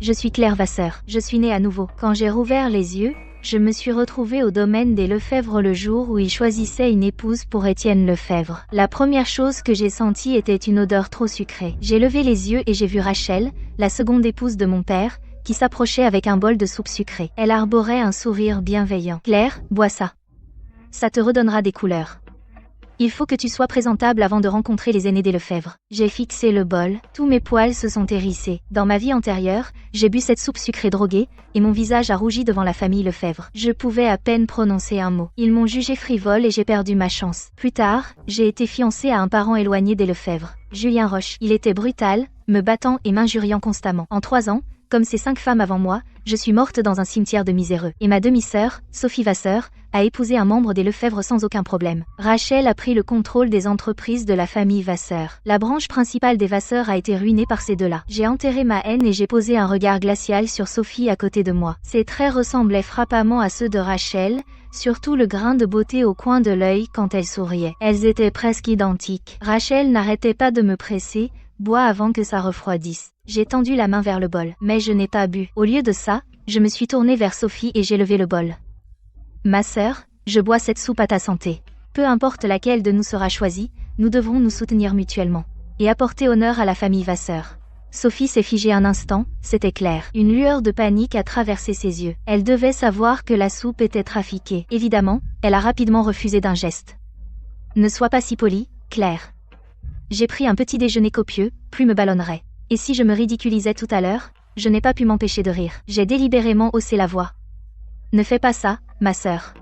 Je suis Claire Vasseur. Je suis née à nouveau. Quand j'ai rouvert les yeux, je me suis retrouvée au domaine des Lefebvre le jour où ils choisissaient une épouse pour Étienne Lefebvre. La première chose que j'ai sentie était une odeur trop sucrée. J'ai levé les yeux et j'ai vu Rachel, la seconde épouse de mon père, qui s'approchait avec un bol de soupe sucrée. Elle arborait un sourire bienveillant. « Claire, bois ça. Ça te redonnera des couleurs. Il faut que tu sois présentable avant de rencontrer les aînés des Lefebvre. » J'ai fixé le bol, tous mes poils se sont hérissés. Dans ma vie antérieure, j'ai bu cette soupe sucrée droguée, et mon visage a rougi devant la famille Lefebvre. Je pouvais à peine prononcer un mot. Ils m'ont jugé frivole et j'ai perdu ma chance. Plus tard, j'ai été fiancée à un parent éloigné des Lefebvre, Julien Roche. Il était brutal, me battant et m'injuriant constamment. En 3 ans, comme ces 5 femmes avant moi, je suis morte dans un cimetière de miséreux. Et ma demi-sœur, Sophie Vasseur, a épousé un membre des Lefebvre sans aucun problème. Rachel a pris le contrôle des entreprises de la famille Vasseur. La branche principale des Vasseur a été ruinée par ces deux-là. J'ai enterré ma haine et j'ai posé un regard glacial sur Sophie à côté de moi. Ses traits ressemblaient frappamment à ceux de Rachel, surtout le grain de beauté au coin de l'œil quand elle souriait. Elles étaient presque identiques. Rachel n'arrêtait pas de me presser, bois avant que ça refroidisse. J'ai tendu la main vers le bol, mais je n'ai pas bu. Au lieu de ça, je me suis tournée vers Sophie et j'ai levé le bol. Ma sœur, je bois cette soupe à ta santé. Peu importe laquelle de nous sera choisie, nous devrons nous soutenir mutuellement. Et apporter honneur à la famille Vasseur. Sophie s'est figée un instant, c'était clair. Une lueur de panique a traversé ses yeux. Elle devait savoir que la soupe était trafiquée. Évidemment, elle a rapidement refusé d'un geste. Ne sois pas si polie, Claire. J'ai pris un petit déjeuner copieux, plus me ballonnerait. Et si je me ridiculisais tout à l'heure, je n'ai pas pu m'empêcher de rire. J'ai délibérément haussé la voix. Ne fais pas ça, ma sœur.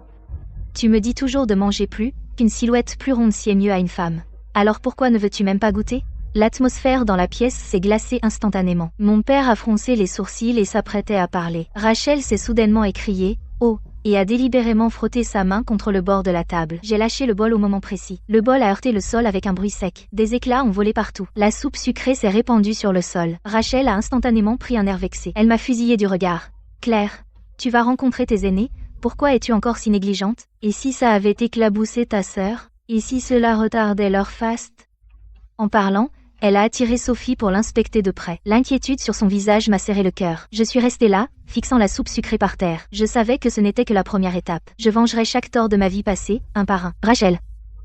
Tu me dis toujours de manger plus, qu'une silhouette plus ronde sied mieux à une femme. Alors pourquoi ne veux-tu même pas goûter ? L'atmosphère dans la pièce s'est glacée instantanément. Mon père a froncé les sourcils et s'apprêtait à parler. Rachel s'est soudainement écriée « Oh !» et a délibérément frotté sa main contre le bord de la table. J'ai lâché le bol au moment précis. Le bol a heurté le sol avec un bruit sec. Des éclats ont volé partout. La soupe sucrée s'est répandue sur le sol. Rachel a instantanément pris un air vexé. Elle m'a fusillé du regard. « Claire, tu vas rencontrer tes aînés, pourquoi es-tu encore si négligente ? Et si ça avait éclaboussé ta sœur ? Et si cela retardait leur faste ?» En parlant, elle a attiré Sophie pour l'inspecter de près. L'inquiétude sur son visage m'a serré le cœur. Je suis restée là, fixant la soupe sucrée par terre. Je savais que ce n'était que la première étape. Je vengerais chaque tort de ma vie passée, un par un. Rachel,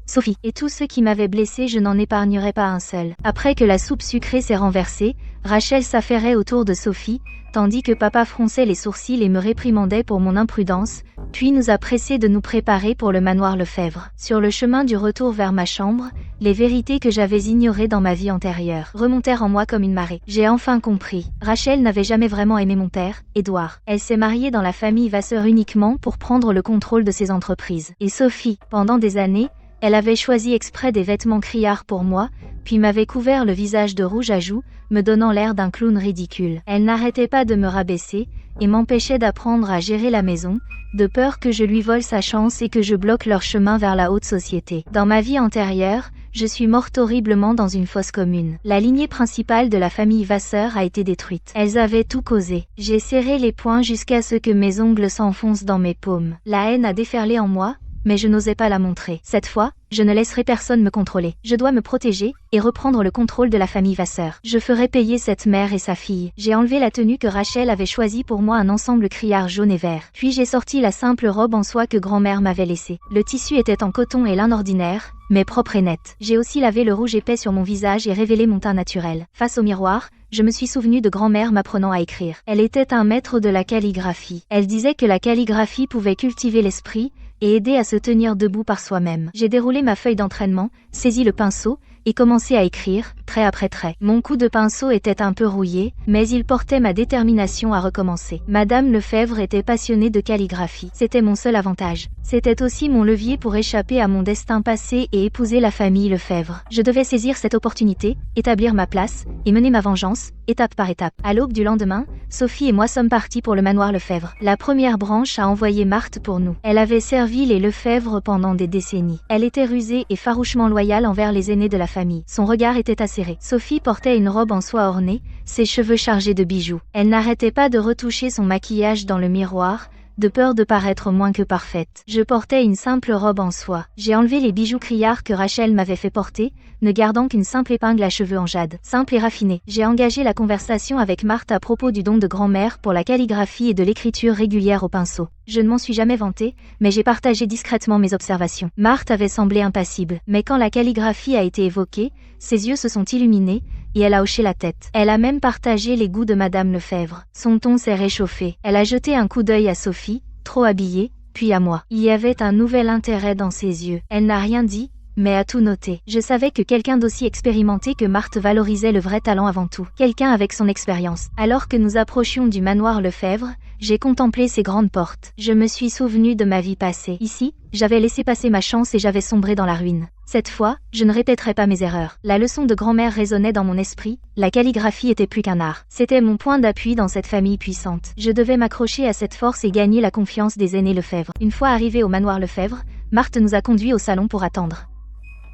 Sophie, et tous ceux qui m'avaient blessée, je n'en épargnerai pas un seul. Après que la soupe sucrée s'est renversée, Rachel s'affairait autour de Sophie, tandis que papa fronçait les sourcils et me réprimandait pour mon imprudence, puis nous a pressés de nous préparer pour le manoir Lefebvre. Sur le chemin du retour vers ma chambre, les vérités que j'avais ignorées dans ma vie antérieure remontèrent en moi comme une marée. J'ai enfin compris. Rachel n'avait jamais vraiment aimé mon père, Édouard. Elle s'est mariée dans la famille Vasseur uniquement pour prendre le contrôle de ses entreprises. Et Sophie, pendant des années, elle avait choisi exprès des vêtements criards pour moi, puis m'avait couvert le visage de rouge à joues, me donnant l'air d'un clown ridicule. Elle n'arrêtait pas de me rabaisser, et m'empêchait d'apprendre à gérer la maison, de peur que je lui vole sa chance et que je bloque leur chemin vers la haute société. Dans ma vie antérieure, je suis morte horriblement dans une fosse commune. La lignée principale de la famille Vasseur a été détruite. Elles avaient tout causé. J'ai serré les poings jusqu'à ce que mes ongles s'enfoncent dans mes paumes. La haine a déferlé en moi, mais je n'osais pas la montrer. Cette fois, je ne laisserai personne me contrôler. Je dois me protéger et reprendre le contrôle de la famille Vasseur. Je ferai payer cette mère et sa fille. J'ai enlevé la tenue que Rachel avait choisie pour moi, un ensemble criard jaune et vert. Puis j'ai sorti la simple robe en soie que grand-mère m'avait laissée. Le tissu était en coton et lin ordinaire, mais propre et net. J'ai aussi lavé le rouge épais sur mon visage et révélé mon teint naturel. Face au miroir, je me suis souvenu de grand-mère m'apprenant à écrire. Elle était un maître de la calligraphie. Elle disait que la calligraphie pouvait cultiver l'esprit et aider à se tenir debout par soi-même. J'ai déroulé ma feuille d'entraînement, saisi le pinceau, et commencé à écrire, trait après trait. Mon coup de pinceau était un peu rouillé, mais il portait ma détermination à recommencer. Madame Lefebvre était passionnée de calligraphie. C'était mon seul avantage. C'était aussi mon levier pour échapper à mon destin passé et épouser la famille Lefebvre. Je devais saisir cette opportunité, établir ma place, et mener ma vengeance, étape par étape. À l'aube du lendemain, Sophie et moi sommes partis pour le manoir Lefebvre. La première branche a envoyé Marthe pour nous. Elle avait servi les Lefebvre pendant des décennies. Elle était rusée et farouchement loyale envers les aînés de la famille. Son regard était acéré. Sophie portait une robe en soie ornée, ses cheveux chargés de bijoux. Elle n'arrêtait pas de retoucher son maquillage dans le miroir, de peur de paraître moins que parfaite. Je portais une simple robe en soie. J'ai enlevé les bijoux criards que Rachel m'avait fait porter, ne gardant qu'une simple épingle à cheveux en jade, simple et raffinée. J'ai engagé la conversation avec Marthe à propos du don de grand-mère pour la calligraphie et de l'écriture régulière au pinceau. Je ne m'en suis jamais vantée, mais j'ai partagé discrètement mes observations. Marthe avait semblé impassible, mais quand la calligraphie a été évoquée, ses yeux se sont illuminés, et elle a hoché la tête. Elle a même partagé les goûts de Madame Lefebvre. Son ton s'est réchauffé. Elle a jeté un coup d'œil à Sophie, trop habillée, puis à moi. Il y avait un nouvel intérêt dans ses yeux. Elle n'a rien dit, mais a tout noté. Je savais que quelqu'un d'aussi expérimenté que Marthe valorisait le vrai talent avant tout. Quelqu'un avec son expérience. Alors que nous approchions du manoir Lefebvre, j'ai contemplé ces grandes portes. Je me suis souvenu de ma vie passée. Ici, j'avais laissé passer ma chance et j'avais sombré dans la ruine. Cette fois, je ne répéterai pas mes erreurs. La leçon de grand-mère résonnait dans mon esprit, la calligraphie était plus qu'un art. C'était mon point d'appui dans cette famille puissante. Je devais m'accrocher à cette force et gagner la confiance des aînés Lefebvre. Une fois arrivés au manoir Lefebvre, Marthe nous a conduits au salon pour attendre.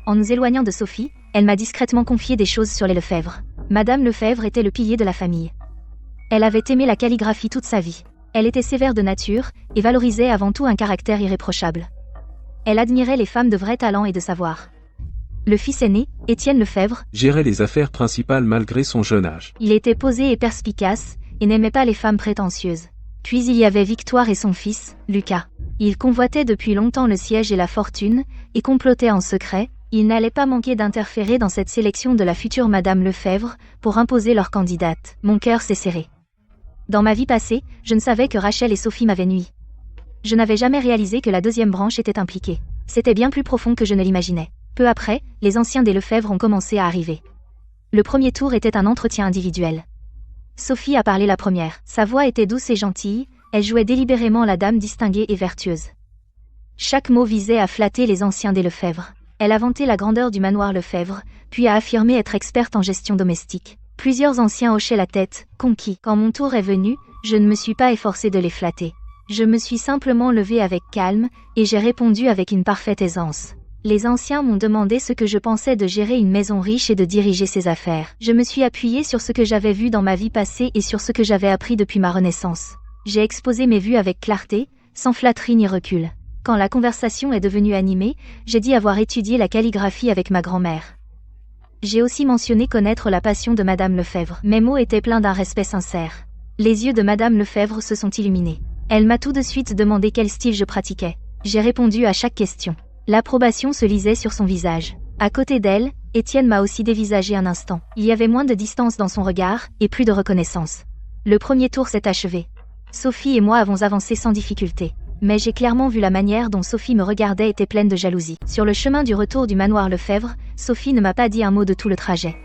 En nous éloignant de Sophie, elle m'a discrètement confié des choses sur les Lefebvre. Madame Lefebvre était le pilier de la famille. Elle avait aimé la calligraphie toute sa vie. Elle était sévère de nature, et valorisait avant tout un caractère irréprochable. Elle admirait les femmes de vrai talent et de savoir. Le fils aîné, Étienne Lefebvre, gérait les affaires principales malgré son jeune âge. Il était posé et perspicace, et n'aimait pas les femmes prétentieuses. Puis il y avait Victoire et son fils, Lucas. Ils convoitaient depuis longtemps le siège et la fortune, et complotaient en secret. Ils n'allaient pas manquer d'interférer dans cette sélection de la future Madame Lefebvre, pour imposer leur candidate. Mon cœur s'est serré. Dans ma vie passée, je ne savais que Rachel et Sophie m'avaient nui. Je n'avais jamais réalisé que la deuxième branche était impliquée. C'était bien plus profond que je ne l'imaginais. Peu après, les anciens des Lefebvre ont commencé à arriver. Le premier tour était un entretien individuel. Sophie a parlé la première. Sa voix était douce et gentille, elle jouait délibérément la dame distinguée et vertueuse. Chaque mot visait à flatter les anciens des Lefebvre. Elle a vanté la grandeur du manoir Lefebvre, puis a affirmé être experte en gestion domestique. Plusieurs anciens hochaient la tête, conquis. Quand mon tour est venu, je ne me suis pas efforcée de les flatter. Je me suis simplement levée avec calme, et j'ai répondu avec une parfaite aisance. Les anciens m'ont demandé ce que je pensais de gérer une maison riche et de diriger ses affaires. Je me suis appuyée sur ce que j'avais vu dans ma vie passée et sur ce que j'avais appris depuis ma renaissance. J'ai exposé mes vues avec clarté, sans flatterie ni recul. Quand la conversation est devenue animée, j'ai dit avoir étudié la calligraphie avec ma grand-mère. J'ai aussi mentionné connaître la passion de Madame Lefebvre. Mes mots étaient pleins d'un respect sincère. Les yeux de Madame Lefebvre se sont illuminés. Elle m'a tout de suite demandé quel style je pratiquais. J'ai répondu à chaque question. L'approbation se lisait sur son visage. À côté d'elle, Étienne m'a aussi dévisagé un instant. Il y avait moins de distance dans son regard, et plus de reconnaissance. Le premier tour s'est achevé. Sophie et moi avons avancé sans difficulté. Mais j'ai clairement vu la manière dont Sophie me regardait était pleine de jalousie. Sur le chemin du retour du manoir Lefebvre, Sophie ne m'a pas dit un mot de tout le trajet.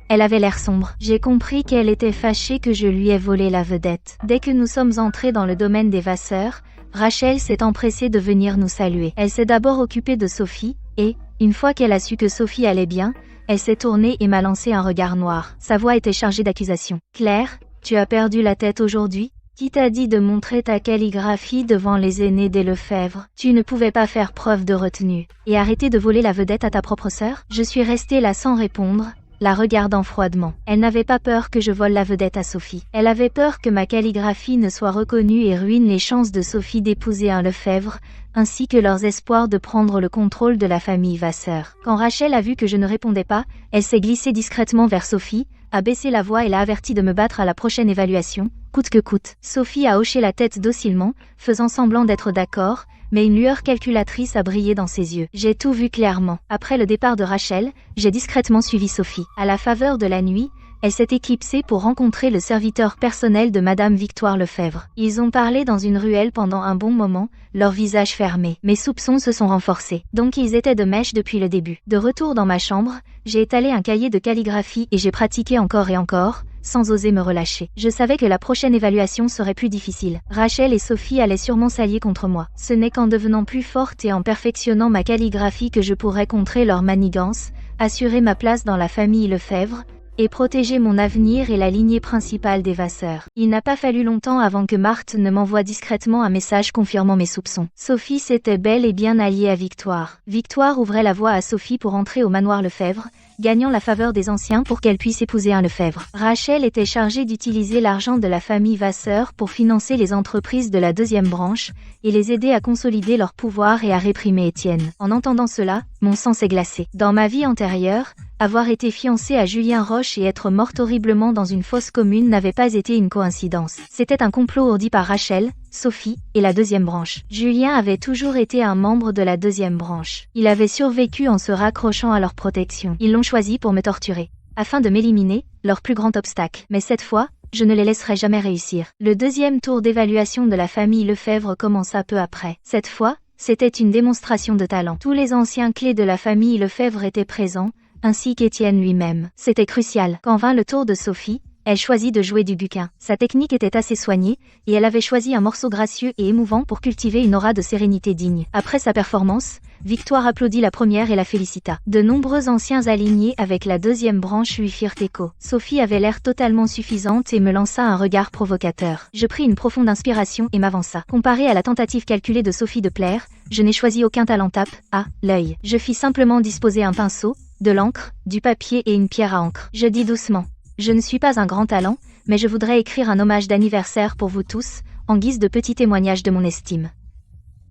Elle avait l'air sombre. J'ai compris qu'elle était fâchée que je lui ai volé la vedette. Dès que nous sommes entrés dans le domaine des Vasseur, Rachel s'est empressée de venir nous saluer. Elle s'est d'abord occupée de Sophie, et, une fois qu'elle a su que Sophie allait bien, elle s'est tournée et m'a lancé un regard noir. Sa voix était chargée d'accusations. « Claire, tu as perdu la tête aujourd'hui ? Qui t'a dit de montrer ta calligraphie devant les aînés des Lefebvre ? Tu ne pouvais pas faire preuve de retenue. Et arrêter de voler la vedette à ta propre sœur ? » Je suis restée là sans répondre, la regardant froidement. Elle n'avait pas peur que je vole la vedette à Sophie. Elle avait peur que ma calligraphie ne soit reconnue et ruine les chances de Sophie d'épouser un Lefebvre, ainsi que leurs espoirs de prendre le contrôle de la famille Vasseur. Quand Rachel a vu que je ne répondais pas, elle s'est glissée discrètement vers Sophie, a baissé la voix et l'a avertie de me battre à la prochaine évaluation, coûte que coûte. Sophie a hoché la tête docilement, faisant semblant d'être d'accord, mais une lueur calculatrice a brillé dans ses yeux. J'ai tout vu clairement. Après le départ de Rachel, j'ai discrètement suivi Sophie. À la faveur de la nuit, elle s'est éclipsée pour rencontrer le serviteur personnel de Madame Victoire Lefebvre. Ils ont parlé dans une ruelle pendant un bon moment, leurs visages fermés. Mes soupçons se sont renforcés. Donc ils étaient de mèche depuis le début. De retour dans ma chambre, j'ai étalé un cahier de calligraphie et j'ai pratiqué encore et encore, sans oser me relâcher. Je savais que la prochaine évaluation serait plus difficile. Rachel et Sophie allaient sûrement s'allier contre moi. Ce n'est qu'en devenant plus forte et en perfectionnant ma calligraphie que je pourrais contrer leur manigance, assurer ma place dans la famille Lefebvre, et protéger mon avenir et la lignée principale des Vasseur. Il n'a pas fallu longtemps avant que Marthe ne m'envoie discrètement un message confirmant mes soupçons. Sophie s'était bel et bien alliée à Victoire. Victoire ouvrait la voie à Sophie pour entrer au manoir Lefebvre, gagnant la faveur des anciens pour qu'elle puisse épouser un Lefebvre. Rachel était chargée d'utiliser l'argent de la famille Vasseur pour financer les entreprises de la deuxième branche et les aider à consolider leur pouvoir et à réprimer Étienne. En entendant cela, mon sang s'est glacé. Dans ma vie antérieure, avoir été fiancée à Julien Roche et être morte horriblement dans une fosse commune n'avait pas été une coïncidence. C'était un complot ourdi par Rachel, Sophie et la deuxième branche. Julien avait toujours été un membre de la deuxième branche. Il avait survécu en se raccrochant à leur protection. Ils l'ont choisi pour me torturer, afin de m'éliminer, leur plus grand obstacle. Mais cette fois, je ne les laisserai jamais réussir. Le deuxième tour d'évaluation de la famille Lefebvre commença peu après. Cette fois, c'était une démonstration de talent. Tous les anciens clés de la famille Lefebvre étaient présents, ainsi qu'Étienne lui-même. C'était crucial. Quand vint le tour de Sophie, elle choisit de jouer du buquin. Sa technique était assez soignée, et elle avait choisi un morceau gracieux et émouvant pour cultiver une aura de sérénité digne. Après sa performance, Victoire applaudit la première et la félicita. De nombreux anciens alignés avec la deuxième branche lui firent écho. Sophie avait l'air totalement suffisante et me lança un regard provocateur. Je pris une profonde inspiration et m'avança. Comparé à la tentative calculée de Sophie de plaire, je n'ai choisi aucun talent tape à l'œil. Je fis simplement disposer un pinceau, de l'encre, du papier et une pierre à encre. Je dis doucement. Je ne suis pas un grand talent, mais je voudrais écrire un hommage d'anniversaire pour vous tous, en guise de petit témoignage de mon estime.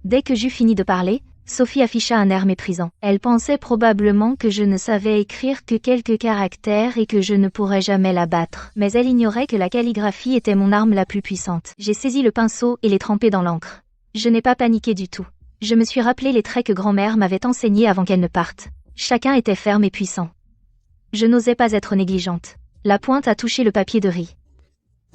Dès que j'eus fini de parler, Sophie afficha un air méprisant. Elle pensait probablement que je ne savais écrire que quelques caractères et que je ne pourrais jamais la battre. Mais elle ignorait que la calligraphie était mon arme la plus puissante. J'ai saisi le pinceau et l'ai trempé dans l'encre. Je n'ai pas paniqué du tout. Je me suis rappelé les traits que grand-mère m'avait enseignés avant qu'elle ne parte. Chacun était ferme et puissant. Je n'osais pas être négligente. La pointe a touché le papier de riz.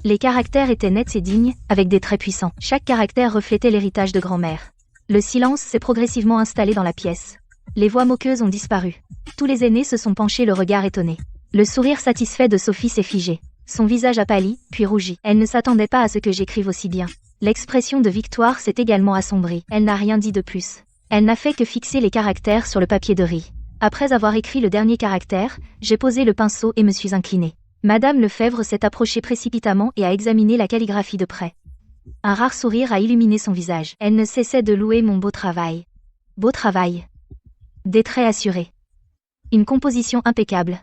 Les caractères étaient nets et dignes, avec des traits puissants. Chaque caractère reflétait l'héritage de grand-mère. Le silence s'est progressivement installé dans la pièce. Les voix moqueuses ont disparu. Tous les aînés se sont penchés le regard étonné. Le sourire satisfait de Sophie s'est figé. Son visage a pâli, puis rougi. Elle ne s'attendait pas à ce que j'écrive aussi bien. L'expression de Victoire s'est également assombrie. Elle n'a rien dit de plus. Elle n'a fait que fixer les caractères sur le papier de riz. Après avoir écrit le dernier caractère, j'ai posé le pinceau et me suis inclinée. Madame Lefebvre s'est approchée précipitamment et a examiné la calligraphie de près. Un rare sourire a illuminé son visage. Elle ne cessait de louer mon beau travail. Beau travail. Des traits assurés. Une composition impeccable.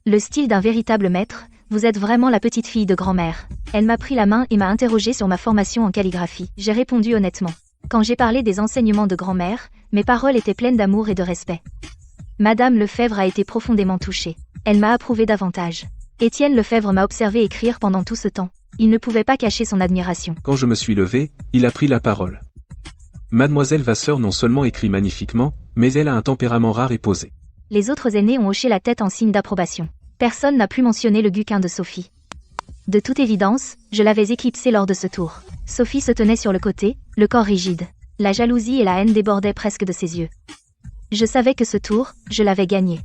Le style d'un véritable maître, vous êtes vraiment la petite fille de grand-mère. Elle m'a pris la main et m'a interrogée sur ma formation en calligraphie. J'ai répondu honnêtement. Quand j'ai parlé des enseignements de grand-mère, mes paroles étaient pleines d'amour et de respect. Madame Lefebvre a été profondément touchée. Elle m'a approuvé davantage. Étienne Lefebvre m'a observé écrire pendant tout ce temps. Il ne pouvait pas cacher son admiration. Quand je me suis levé, il a pris la parole. Mademoiselle Vasseur non seulement écrit magnifiquement, mais elle a un tempérament rare et posé. Les autres aînés ont hoché la tête en signe d'approbation. Personne n'a plus mentionné le guquin de Sophie. De toute évidence, je l'avais éclipsé lors de ce tour. Sophie se tenait sur le côté, le corps rigide. La jalousie et la haine débordaient presque de ses yeux. Je savais que ce tour, je l'avais gagné.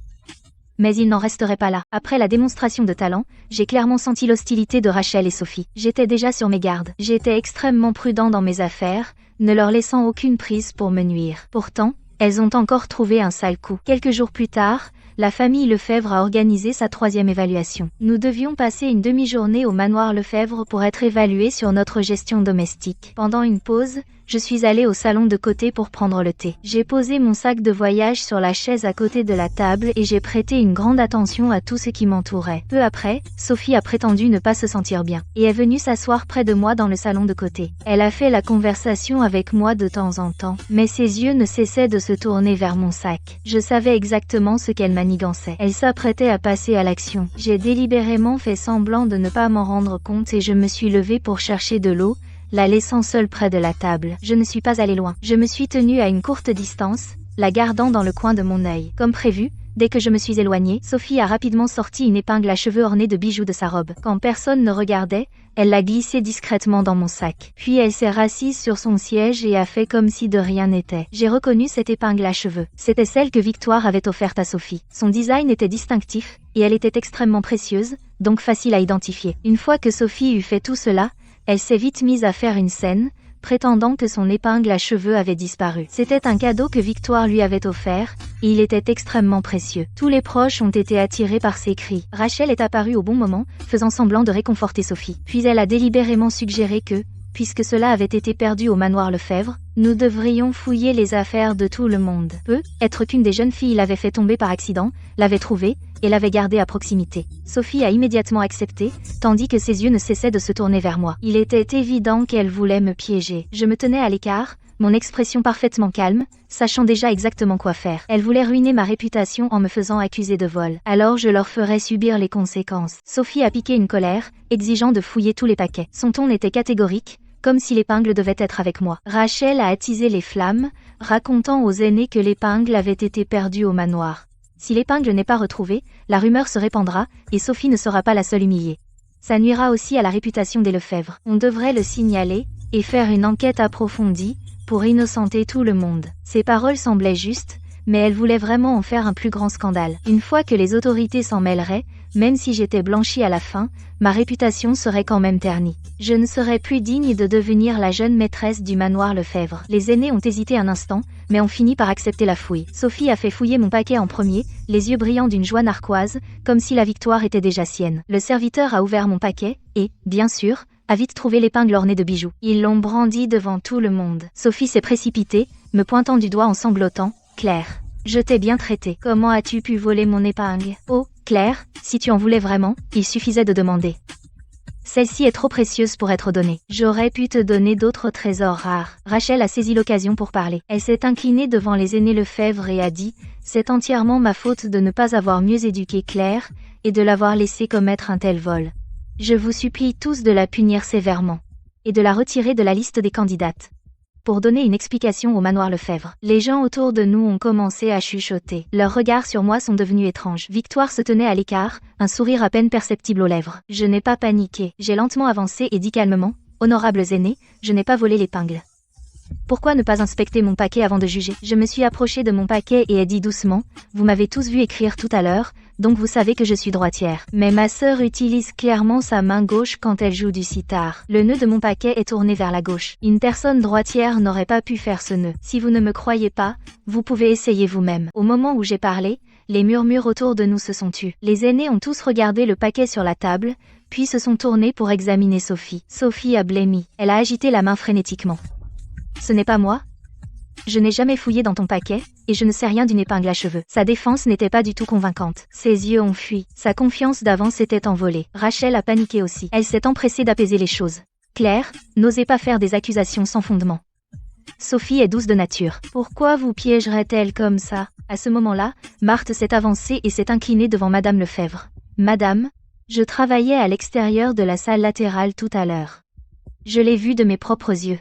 Mais il n'en resterait pas là. Après la démonstration de talent, j'ai clairement senti l'hostilité de Rachel et Sophie. J'étais déjà sur mes gardes. J'étais extrêmement prudent dans mes affaires, ne leur laissant aucune prise pour me nuire. Pourtant, elles ont encore trouvé un sale coup. Quelques jours plus tard, la famille Lefebvre a organisé sa 3e évaluation. Nous devions passer une demi-journée au manoir Lefebvre pour être évalués sur notre gestion domestique. Pendant une pause, je suis allée au salon de côté pour prendre le thé. J'ai posé mon sac de voyage sur la chaise à côté de la table et j'ai prêté une grande attention à tout ce qui m'entourait. Peu après, Sophie a prétendu ne pas se sentir bien et est venue s'asseoir près de moi dans le salon de côté. Elle a fait la conversation avec moi de temps en temps, mais ses yeux ne cessaient de se tourner vers mon sac. Je savais exactement ce qu'elle manigançait. Elle s'apprêtait à passer à l'action. J'ai délibérément fait semblant de ne pas m'en rendre compte et je me suis levée pour chercher de l'eau, la laissant seule près de la table. Je ne suis pas allée loin. Je me suis tenue à une courte distance, la gardant dans le coin de mon œil. Comme prévu, dès que je me suis éloignée, Sophie a rapidement sorti une épingle à cheveux ornée de bijoux de sa robe. Quand personne ne regardait, elle l'a glissée discrètement dans mon sac. Puis elle s'est rassise sur son siège et a fait comme si de rien n'était. J'ai reconnu cette épingle à cheveux. C'était celle que Victoire avait offerte à Sophie. Son design était distinctif, et elle était extrêmement précieuse, donc facile à identifier. Une fois que Sophie eut fait tout cela, elle s'est vite mise à faire une scène, prétendant que son épingle à cheveux avait disparu. C'était un cadeau que Victoire lui avait offert, et il était extrêmement précieux. Tous les proches ont été attirés par ses cris. Rachel est apparue au bon moment, faisant semblant de réconforter Sophie. Puis elle a délibérément suggéré que, puisque cela avait été perdu au manoir Lefebvre, nous devrions fouiller les affaires de tout le monde. Être qu'une des jeunes filles l'avait fait tomber par accident, l'avait trouvée, et l'avait gardée à proximité. Sophie a immédiatement accepté, tandis que ses yeux ne cessaient de se tourner vers moi. Il était évident qu'elle voulait me piéger. Je me tenais à l'écart, mon expression parfaitement calme, sachant déjà exactement quoi faire. Elle voulait ruiner ma réputation en me faisant accuser de vol. Alors je leur ferais subir les conséquences. Sophie a piqué une colère, exigeant de fouiller tous les paquets. Son ton était catégorique, comme si l'épingle devait être avec moi. Rachel a attisé les flammes, racontant aux aînés que l'épingle avait été perdue au manoir. Si l'épingle n'est pas retrouvée, la rumeur se répandra, et Sophie ne sera pas la seule humiliée. Ça nuira aussi à la réputation des Lefebvre. On devrait le signaler, et faire une enquête approfondie, pour innocenter tout le monde. Ces paroles semblaient justes, mais elle voulait vraiment en faire un plus grand scandale. Une fois que les autorités s'en mêleraient, même si j'étais blanchie à la fin, ma réputation serait quand même ternie. Je ne serais plus digne de devenir la jeune maîtresse du manoir Lefebvre. Les aînés ont hésité un instant, mais ont fini par accepter la fouille. Sophie a fait fouiller mon paquet en premier, les yeux brillants d'une joie narquoise, comme si la victoire était déjà sienne. Le serviteur a ouvert mon paquet, et, bien sûr, a vite trouvé l'épingle ornée de bijoux. Ils l'ont brandie devant tout le monde. Sophie s'est précipitée, me pointant du doigt en sanglotant. « Claire, je t'ai bien traité. Comment as-tu pu voler mon épingle ? Oh, Claire, si tu en voulais vraiment, il suffisait de demander. Celle-ci est trop précieuse pour être donnée. J'aurais pu te donner d'autres trésors rares. » Rachel a saisi l'occasion pour parler. Elle s'est inclinée devant les aînés Lefebvre et a dit « C'est entièrement ma faute de ne pas avoir mieux éduqué Claire, et de l'avoir laissée commettre un tel vol. Je vous supplie tous de la punir sévèrement, et de la retirer de la liste des candidates. » Pour donner une explication au manoir Lefebvre. Les gens autour de nous ont commencé à chuchoter. Leurs regards sur moi sont devenus étranges. Victoire se tenait à l'écart, un sourire à peine perceptible aux lèvres. Je n'ai pas paniqué. J'ai lentement avancé et dit calmement, « Honorables aînés, je n'ai pas volé l'épingle. Pourquoi ne pas inspecter mon paquet avant de juger ? » Je me suis approchée de mon paquet et ai dit doucement, « Vous m'avez tous vu écrire tout à l'heure, donc vous savez que je suis droitière. Mais ma sœur utilise clairement sa main gauche quand elle joue du sitar. Le nœud de mon paquet est tourné vers la gauche. Une personne droitière n'aurait pas pu faire ce nœud. Si vous ne me croyez pas, vous pouvez essayer vous-même. » Au moment où j'ai parlé, les murmures autour de nous se sont tus. Les aînés ont tous regardé le paquet sur la table, puis se sont tournés pour examiner Sophie. Sophie a blêmi. Elle a agité la main frénétiquement. « Ce n'est pas moi. Je n'ai jamais fouillé dans ton paquet, et je ne sais rien d'une épingle à cheveux. » Sa défense n'était pas du tout convaincante. Ses yeux ont fui. Sa confiance d'avant s'était envolée. Rachel a paniqué aussi. Elle s'est empressée d'apaiser les choses. « Claire, n'osez pas faire des accusations sans fondement. Sophie est douce de nature. Pourquoi vous piégerait-elle comme ça ?» À ce moment-là, Marthe s'est avancée et s'est inclinée devant Madame Lefebvre. « Madame, je travaillais à l'extérieur de la salle latérale tout à l'heure. Je l'ai vu de mes propres yeux. »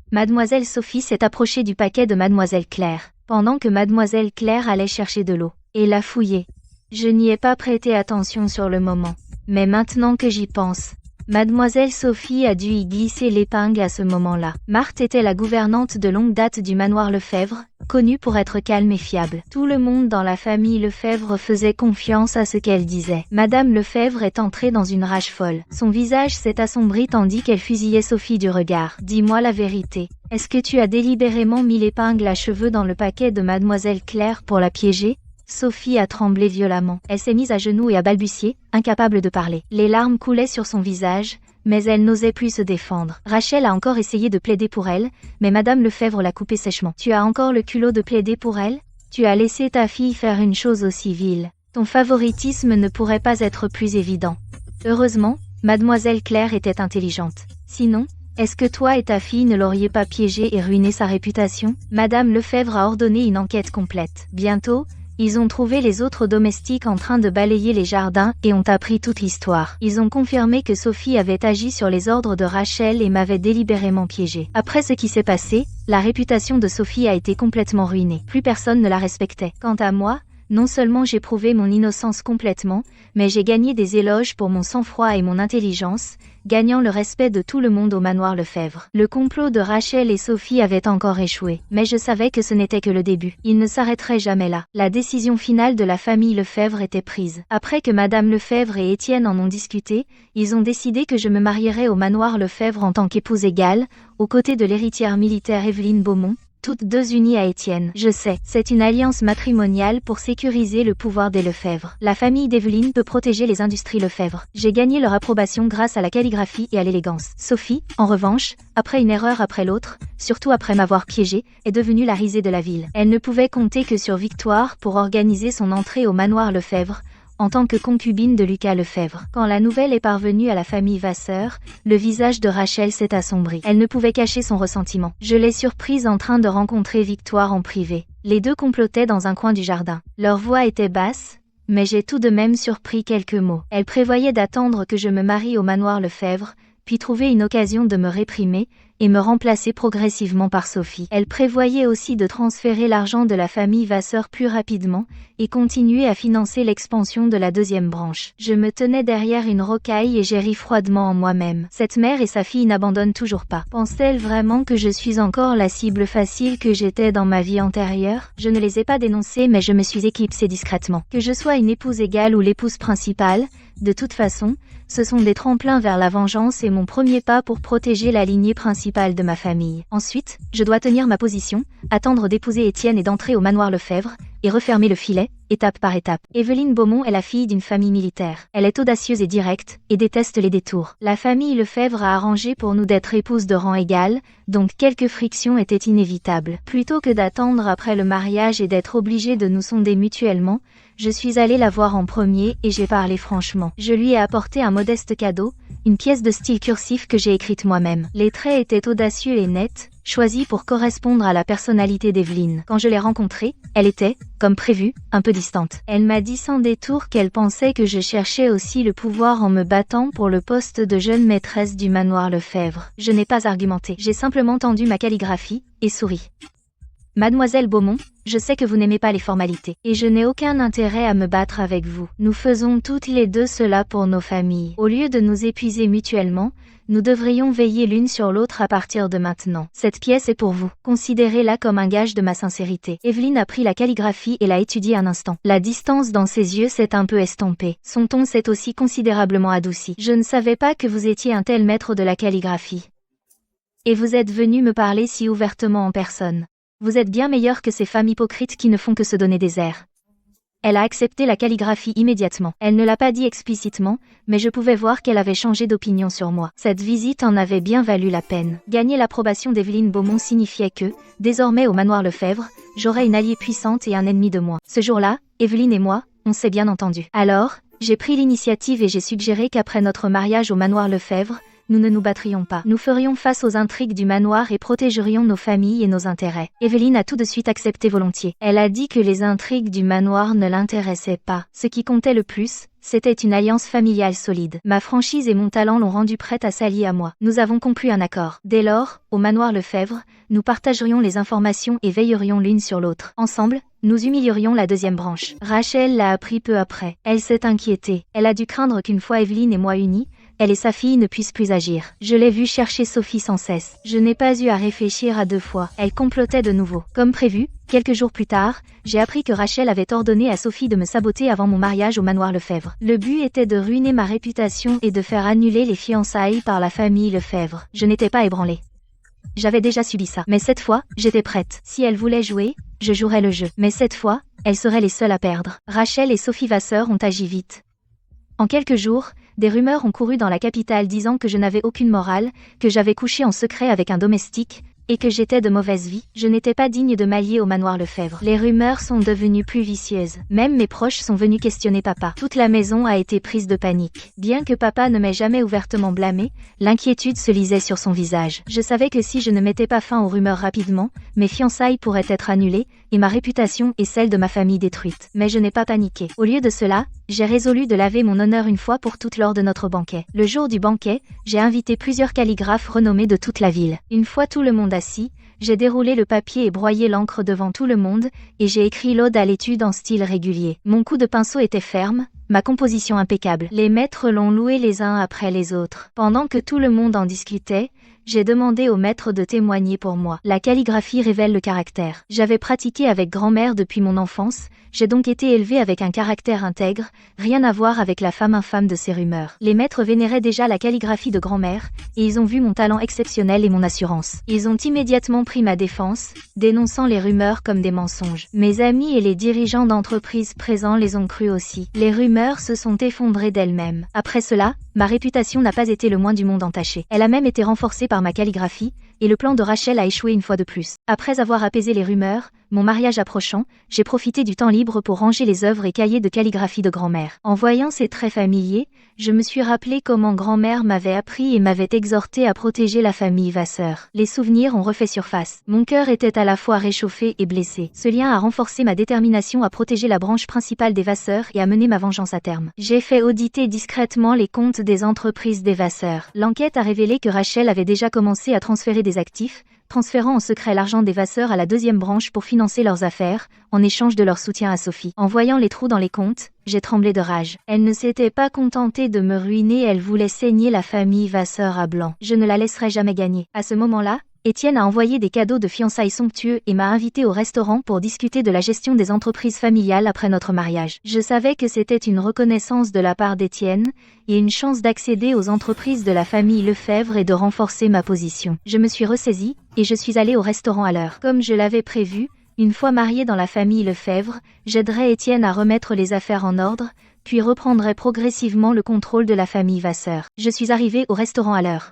Mademoiselle Sophie s'est approchée du paquet de Mademoiselle Claire, pendant que Mademoiselle Claire allait chercher de l'eau, et l'a fouillé. Je n'y ai pas prêté attention sur le moment, mais maintenant que j'y pense, Mademoiselle Sophie a dû y glisser l'épingle à ce moment-là. Marthe était la gouvernante de longue date du manoir Lefebvre, connue pour être calme et fiable. Tout le monde dans la famille Lefebvre faisait confiance à ce qu'elle disait. Madame Lefebvre est entrée dans une rage folle. Son visage s'est assombri tandis qu'elle fusillait Sophie du regard. « Dis-moi la vérité. Est-ce que tu as délibérément mis l'épingle à cheveux dans le paquet de Mademoiselle Claire pour la piéger ?» Sophie a tremblé violemment. Elle s'est mise à genoux et a balbutié, incapable de parler. Les larmes coulaient sur son visage, mais elle n'osait plus se défendre. Rachel a encore essayé de plaider pour elle, mais Madame Lefebvre l'a coupée sèchement. « Tu as encore le culot de plaider pour elle ? Tu as laissé ta fille faire une chose aussi vile. Ton favoritisme ne pourrait pas être plus évident. » Heureusement, Mademoiselle Claire était intelligente. Sinon, est-ce que toi et ta fille ne l'auriez pas piégée et ruiné sa réputation ? Madame Lefebvre a ordonné une enquête complète. Bientôt, ils ont trouvé les autres domestiques en train de balayer les jardins et ont appris toute l'histoire. Ils ont confirmé que Sophie avait agi sur les ordres de Rachel et m'avait délibérément piégée. Après ce qui s'est passé, la réputation de Sophie a été complètement ruinée. Plus personne ne la respectait. Quant à moi, non seulement j'ai prouvé mon innocence complètement, mais j'ai gagné des éloges pour mon sang-froid et mon intelligence, gagnant le respect de tout le monde au manoir Lefebvre. Le complot de Rachel et Sophie avait encore échoué, mais je savais que ce n'était que le début. Il ne s'arrêterait jamais là. La décision finale de la famille Lefebvre était prise. Après que Madame Lefebvre et Étienne en ont discuté, ils ont décidé que je me marierais au manoir Lefebvre en tant qu'épouse égale, aux côtés de l'héritière militaire Évelyne Beaumont, toutes deux unies à Étienne. Je sais, c'est une alliance matrimoniale pour sécuriser le pouvoir des Lefebvre. La famille d'Evelyne peut protéger les industries Lefebvre. J'ai gagné leur approbation grâce à la calligraphie et à l'élégance. Sophie, en revanche, après une erreur après l'autre, surtout après m'avoir piégée, est devenue la risée de la ville. Elle ne pouvait compter que sur Victoire pour organiser son entrée au manoir Lefebvre, en tant que concubine de Lucas Lefebvre. Quand la nouvelle est parvenue à la famille Vasseur, le visage de Rachel s'est assombri. Elle ne pouvait cacher son ressentiment. Je l'ai surprise en train de rencontrer Victoire en privé. Les deux complotaient dans un coin du jardin. Leur voix était basse, mais j'ai tout de même surpris quelques mots. Elle prévoyait d'attendre que je me marie au manoir Lefebvre, puis trouver une occasion de me réprimer, et me remplacer progressivement par Sophie. Elle prévoyait aussi de transférer l'argent de la famille Vasseur plus rapidement, et continuer à financer l'expansion de la deuxième branche. Je me tenais derrière une rocaille et j'ai ri froidement en moi-même. Cette mère et sa fille n'abandonnent toujours pas. Pense-t-elle vraiment que je suis encore la cible facile que j'étais dans ma vie antérieure? Je ne les ai pas dénoncés, mais je me suis éclipsée discrètement. Que je sois une épouse égale ou l'épouse principale, de toute façon, ce sont des tremplins vers la vengeance et mon premier pas pour protéger la lignée principale de ma famille. Ensuite, je dois tenir ma position, attendre d'épouser Étienne et d'entrer au manoir Lefebvre, et refermer le filet, étape par étape. Evelyne Beaumont est la fille d'une famille militaire. Elle est audacieuse et directe, et déteste les détours. La famille Lefebvre a arrangé pour nous d'être épouses de rang égal, donc quelques frictions étaient inévitables. Plutôt que d'attendre après le mariage et d'être obligée de nous sonder mutuellement, je suis allée la voir en premier et j'ai parlé franchement. Je lui ai apporté un modeste cadeau, une pièce de style cursif que j'ai écrite moi-même. Les traits étaient audacieux et nets, choisis pour correspondre à la personnalité d'Evelyne. Quand je l'ai rencontrée, elle était, comme prévu, un peu distante. Elle m'a dit sans détour qu'elle pensait que je cherchais aussi le pouvoir en me battant pour le poste de jeune maîtresse du manoir Lefebvre. Je n'ai pas argumenté. J'ai simplement tendu ma calligraphie, et souri. Mademoiselle Beaumont, je sais que vous n'aimez pas les formalités, et je n'ai aucun intérêt à me battre avec vous. Nous faisons toutes les deux cela pour nos familles. Au lieu de nous épuiser mutuellement, nous devrions veiller l'une sur l'autre à partir de maintenant. Cette pièce est pour vous. Considérez-la comme un gage de ma sincérité. Evelyne a pris la calligraphie et l'a étudiée un instant. La distance dans ses yeux s'est un peu estompée. Son ton s'est aussi considérablement adouci. Je ne savais pas que vous étiez un tel maître de la calligraphie. Et vous êtes venu me parler si ouvertement en personne. Vous êtes bien meilleur que ces femmes hypocrites qui ne font que se donner des airs. Elle a accepté la calligraphie immédiatement. Elle ne l'a pas dit explicitement, mais je pouvais voir qu'elle avait changé d'opinion sur moi. Cette visite en avait bien valu la peine. Gagner l'approbation d'Evelyne Beaumont signifiait que, désormais au manoir Lefebvre, j'aurais une alliée puissante et un ennemi de moins. Ce jour-là, Evelyne et moi, on s'est bien entendu. Alors, j'ai pris l'initiative et j'ai suggéré qu'après notre mariage au manoir Lefebvre, nous ne nous battrions pas. Nous ferions face aux intrigues du manoir et protégerions nos familles et nos intérêts. Evelyne a tout de suite accepté volontiers. Elle a dit que les intrigues du manoir ne l'intéressaient pas. Ce qui comptait le plus, c'était une alliance familiale solide. Ma franchise et mon talent l'ont rendue prête à s'allier à moi. Nous avons conclu un accord. Dès lors, au manoir Lefebvre, nous partagerions les informations et veillerions l'une sur l'autre. Ensemble, nous humilierions la deuxième branche. Rachel l'a appris peu après. Elle s'est inquiétée. Elle a dû craindre qu'une fois Evelyne et moi unis, elle et sa fille ne puissent plus agir. Je l'ai vue chercher Sophie sans cesse. Je n'ai pas eu à réfléchir à deux fois. Elle complotait de nouveau. Comme prévu, quelques jours plus tard, j'ai appris que Rachel avait ordonné à Sophie de me saboter avant mon mariage au manoir Lefebvre. Le but était de ruiner ma réputation et de faire annuler les fiançailles par la famille Lefebvre. Je n'étais pas ébranlée. J'avais déjà subi ça. Mais cette fois, j'étais prête. Si elle voulait jouer, je jouerais le jeu. Mais cette fois, elles seraient les seules à perdre. Rachel et Sophie Vasseur ont agi vite. En quelques jours, des rumeurs ont couru dans la capitale disant que je n'avais aucune morale, que j'avais couché en secret avec un domestique, et que j'étais de mauvaise vie. Je n'étais pas digne de m'allier au manoir Lefebvre. Les rumeurs sont devenues plus vicieuses. Même mes proches sont venus questionner papa. Toute la maison a été prise de panique. Bien que papa ne m'ait jamais ouvertement blâmé, l'inquiétude se lisait sur son visage. Je savais que si je ne mettais pas fin aux rumeurs rapidement, mes fiançailles pourraient être annulées, et ma réputation et celle de ma famille détruite. Mais je n'ai pas paniqué. Au lieu de cela, j'ai résolu de laver mon honneur une fois pour toutes lors de notre banquet. Le jour du banquet, j'ai invité plusieurs calligraphes renommés de toute la ville. Une fois tout le monde assis, j'ai déroulé le papier et broyé l'encre devant tout le monde, et j'ai écrit l'ode à l'étude en style régulier. Mon coup de pinceau était ferme, ma composition impeccable. Les maîtres l'ont loué les uns après les autres. Pendant que tout le monde en discutait, J'ai demandé au maître de témoigner pour moi. La calligraphie révèle le caractère. J'avais pratiqué avec grand-mère depuis mon enfance, j'ai donc été élevée avec un caractère intègre, rien à voir avec la femme infâme de ces rumeurs. Les maîtres vénéraient déjà la calligraphie de grand-mère, et ils ont vu mon talent exceptionnel et mon assurance. Ils ont immédiatement pris ma défense, dénonçant les rumeurs comme des mensonges. Mes amis et les dirigeants d'entreprises présents les ont cru aussi. Les rumeurs se sont effondrées d'elles-mêmes. Après cela, ma réputation n'a pas été le moins du monde entachée. Elle a même été renforcée par ma calligraphie, et le plan de Rachel a échoué une fois de plus. Après avoir apaisé les rumeurs, mon mariage approchant, j'ai profité du temps libre pour ranger les œuvres et cahiers de calligraphie de grand-mère. En voyant ces traits familiers, je me suis rappelé comment grand-mère m'avait appris et m'avait exhorté à protéger la famille Vasseur. Les souvenirs ont refait surface. Mon cœur était à la fois réchauffé et blessé. Ce lien a renforcé ma détermination à protéger la branche principale des Vasseur et à mener ma vengeance à terme. J'ai fait auditer discrètement les comptes des entreprises des Vasseur. L'enquête a révélé que Rachel avait déjà commencé à transférer des actifs, transférant en secret l'argent des Vasseur à la deuxième branche pour financer leurs affaires, en échange de leur soutien à Sophie. En voyant les trous dans les comptes, j'ai tremblé de rage. Elle ne s'était pas contentée de me ruiner, elle voulait saigner la famille Vasseur à blanc. Je ne la laisserai jamais gagner. À ce moment-là, Étienne a envoyé des cadeaux de fiançailles somptueux et m'a invité au restaurant pour discuter de la gestion des entreprises familiales après notre mariage. Je savais que c'était une reconnaissance de la part d'Étienne, et une chance d'accéder aux entreprises de la famille Lefebvre et de renforcer ma position. Je me suis ressaisie, et je suis allée au restaurant à l'heure. Comme je l'avais prévu, une fois mariée dans la famille Lefebvre, j'aiderai Étienne à remettre les affaires en ordre, puis reprendrai progressivement le contrôle de la famille Vasseur. Je suis arrivée au restaurant à l'heure.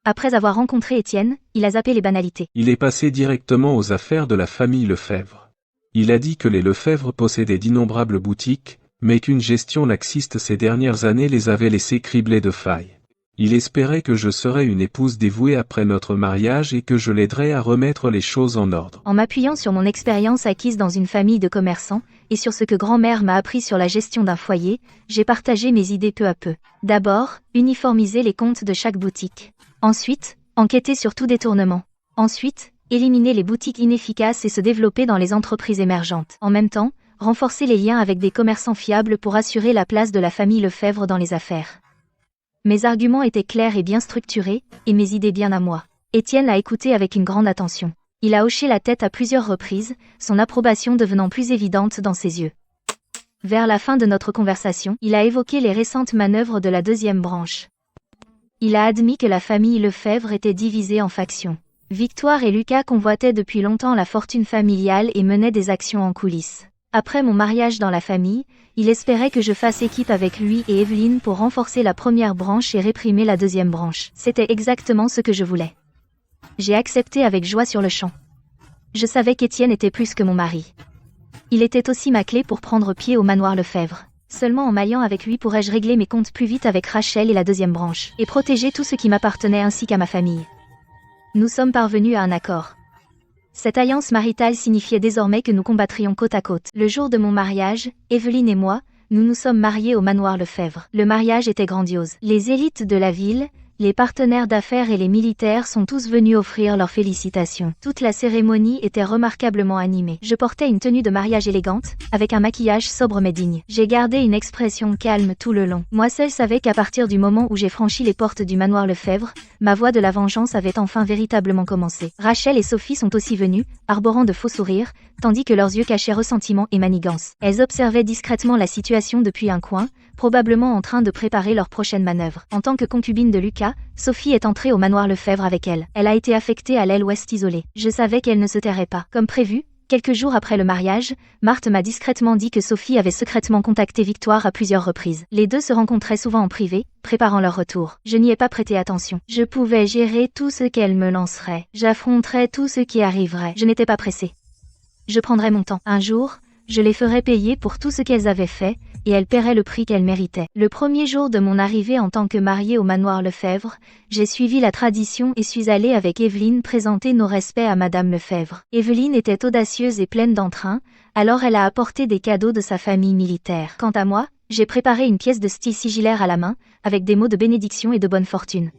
Après avoir rencontré Étienne, il a zappé les banalités. Il est passé directement aux affaires de la famille Lefebvre. Il a dit que les Lefebvre possédaient d'innombrables boutiques, mais qu'une gestion laxiste ces dernières années les avait laissés criblés de failles. Il espérait que je serais une épouse dévouée après notre mariage et que je l'aiderais à remettre les choses en ordre. En m'appuyant sur mon expérience acquise dans une famille de commerçants, et sur ce que grand-mère m'a appris sur la gestion d'un foyer, j'ai partagé mes idées peu à peu. D'abord, uniformiser les comptes de chaque boutique. Ensuite, enquêter sur tout détournement. Ensuite, éliminer les boutiques inefficaces et se développer dans les entreprises émergentes. En même temps, renforcer les liens avec des commerçants fiables pour assurer la place de la famille Lefebvre dans les affaires. Mes arguments étaient clairs et bien structurés, et mes idées bien à moi. Étienne a écouté avec une grande attention. Il a hoché la tête à plusieurs reprises, son approbation devenant plus évidente dans ses yeux. Vers la fin de notre conversation, il a évoqué les récentes manœuvres de la deuxième branche. Il a admis que la famille Lefebvre était divisée en factions. Victoire et Lucas convoitaient depuis longtemps la fortune familiale et menaient des actions en coulisses. Après mon mariage dans la famille, il espérait que je fasse équipe avec lui et Evelyne pour renforcer la première branche et réprimer la deuxième branche. C'était exactement ce que je voulais. J'ai accepté avec joie sur le champ. Je savais qu'Étienne était plus que mon mari. Il était aussi ma clé pour prendre pied au manoir Lefebvre. Seulement en m'alliant avec lui pourrais-je régler mes comptes plus vite avec Rachel et la deuxième branche, et protéger tout ce qui m'appartenait ainsi qu'à ma famille. Nous sommes parvenus à un accord. Cette alliance maritale signifiait désormais que nous combattrions côte à côte. Le jour de mon mariage, Evelyne et moi, nous nous sommes mariés au manoir Lefebvre. Le mariage était grandiose. Les élites de la ville, les partenaires d'affaires et les militaires sont tous venus offrir leurs félicitations. Toute la cérémonie était remarquablement animée. Je portais une tenue de mariage élégante, avec un maquillage sobre mais digne. J'ai gardé une expression calme tout le long. Moi seul savais qu'à partir du moment où j'ai franchi les portes du manoir Lefebvre, ma voie de la vengeance avait enfin véritablement commencé. Rachel et Sophie sont aussi venues, arborant de faux sourires, tandis que leurs yeux cachaient ressentiment et manigance. Elles observaient discrètement la situation depuis un coin, probablement en train de préparer leur prochaine manœuvre. En tant que concubine de Lucas, Sophie est entrée au manoir Lefebvre avec elle. Elle a été affectée à l'aile ouest isolée. Je savais qu'elle ne se tairait pas. Comme prévu, quelques jours après le mariage, Marthe m'a discrètement dit que Sophie avait secrètement contacté Victoire à plusieurs reprises. Les deux se rencontraient souvent en privé, préparant leur retour. Je n'y ai pas prêté attention. Je pouvais gérer tout ce qu'elle me lancerait. J'affronterais tout ce qui arriverait. Je n'étais pas pressée. Je prendrais mon temps. Un jour, je les ferais payer pour tout ce qu'elles avaient fait, et elles paieraient le prix qu'elles méritaient. Le premier jour de mon arrivée en tant que mariée au manoir Lefebvre, j'ai suivi la tradition et suis allée avec Evelyne présenter nos respects à Madame Lefebvre. Evelyne était audacieuse et pleine d'entrain, alors elle a apporté des cadeaux de sa famille militaire. Quant à moi, j'ai préparé une pièce de style sigillaire à la main, avec des mots de bénédiction et de bonne fortune.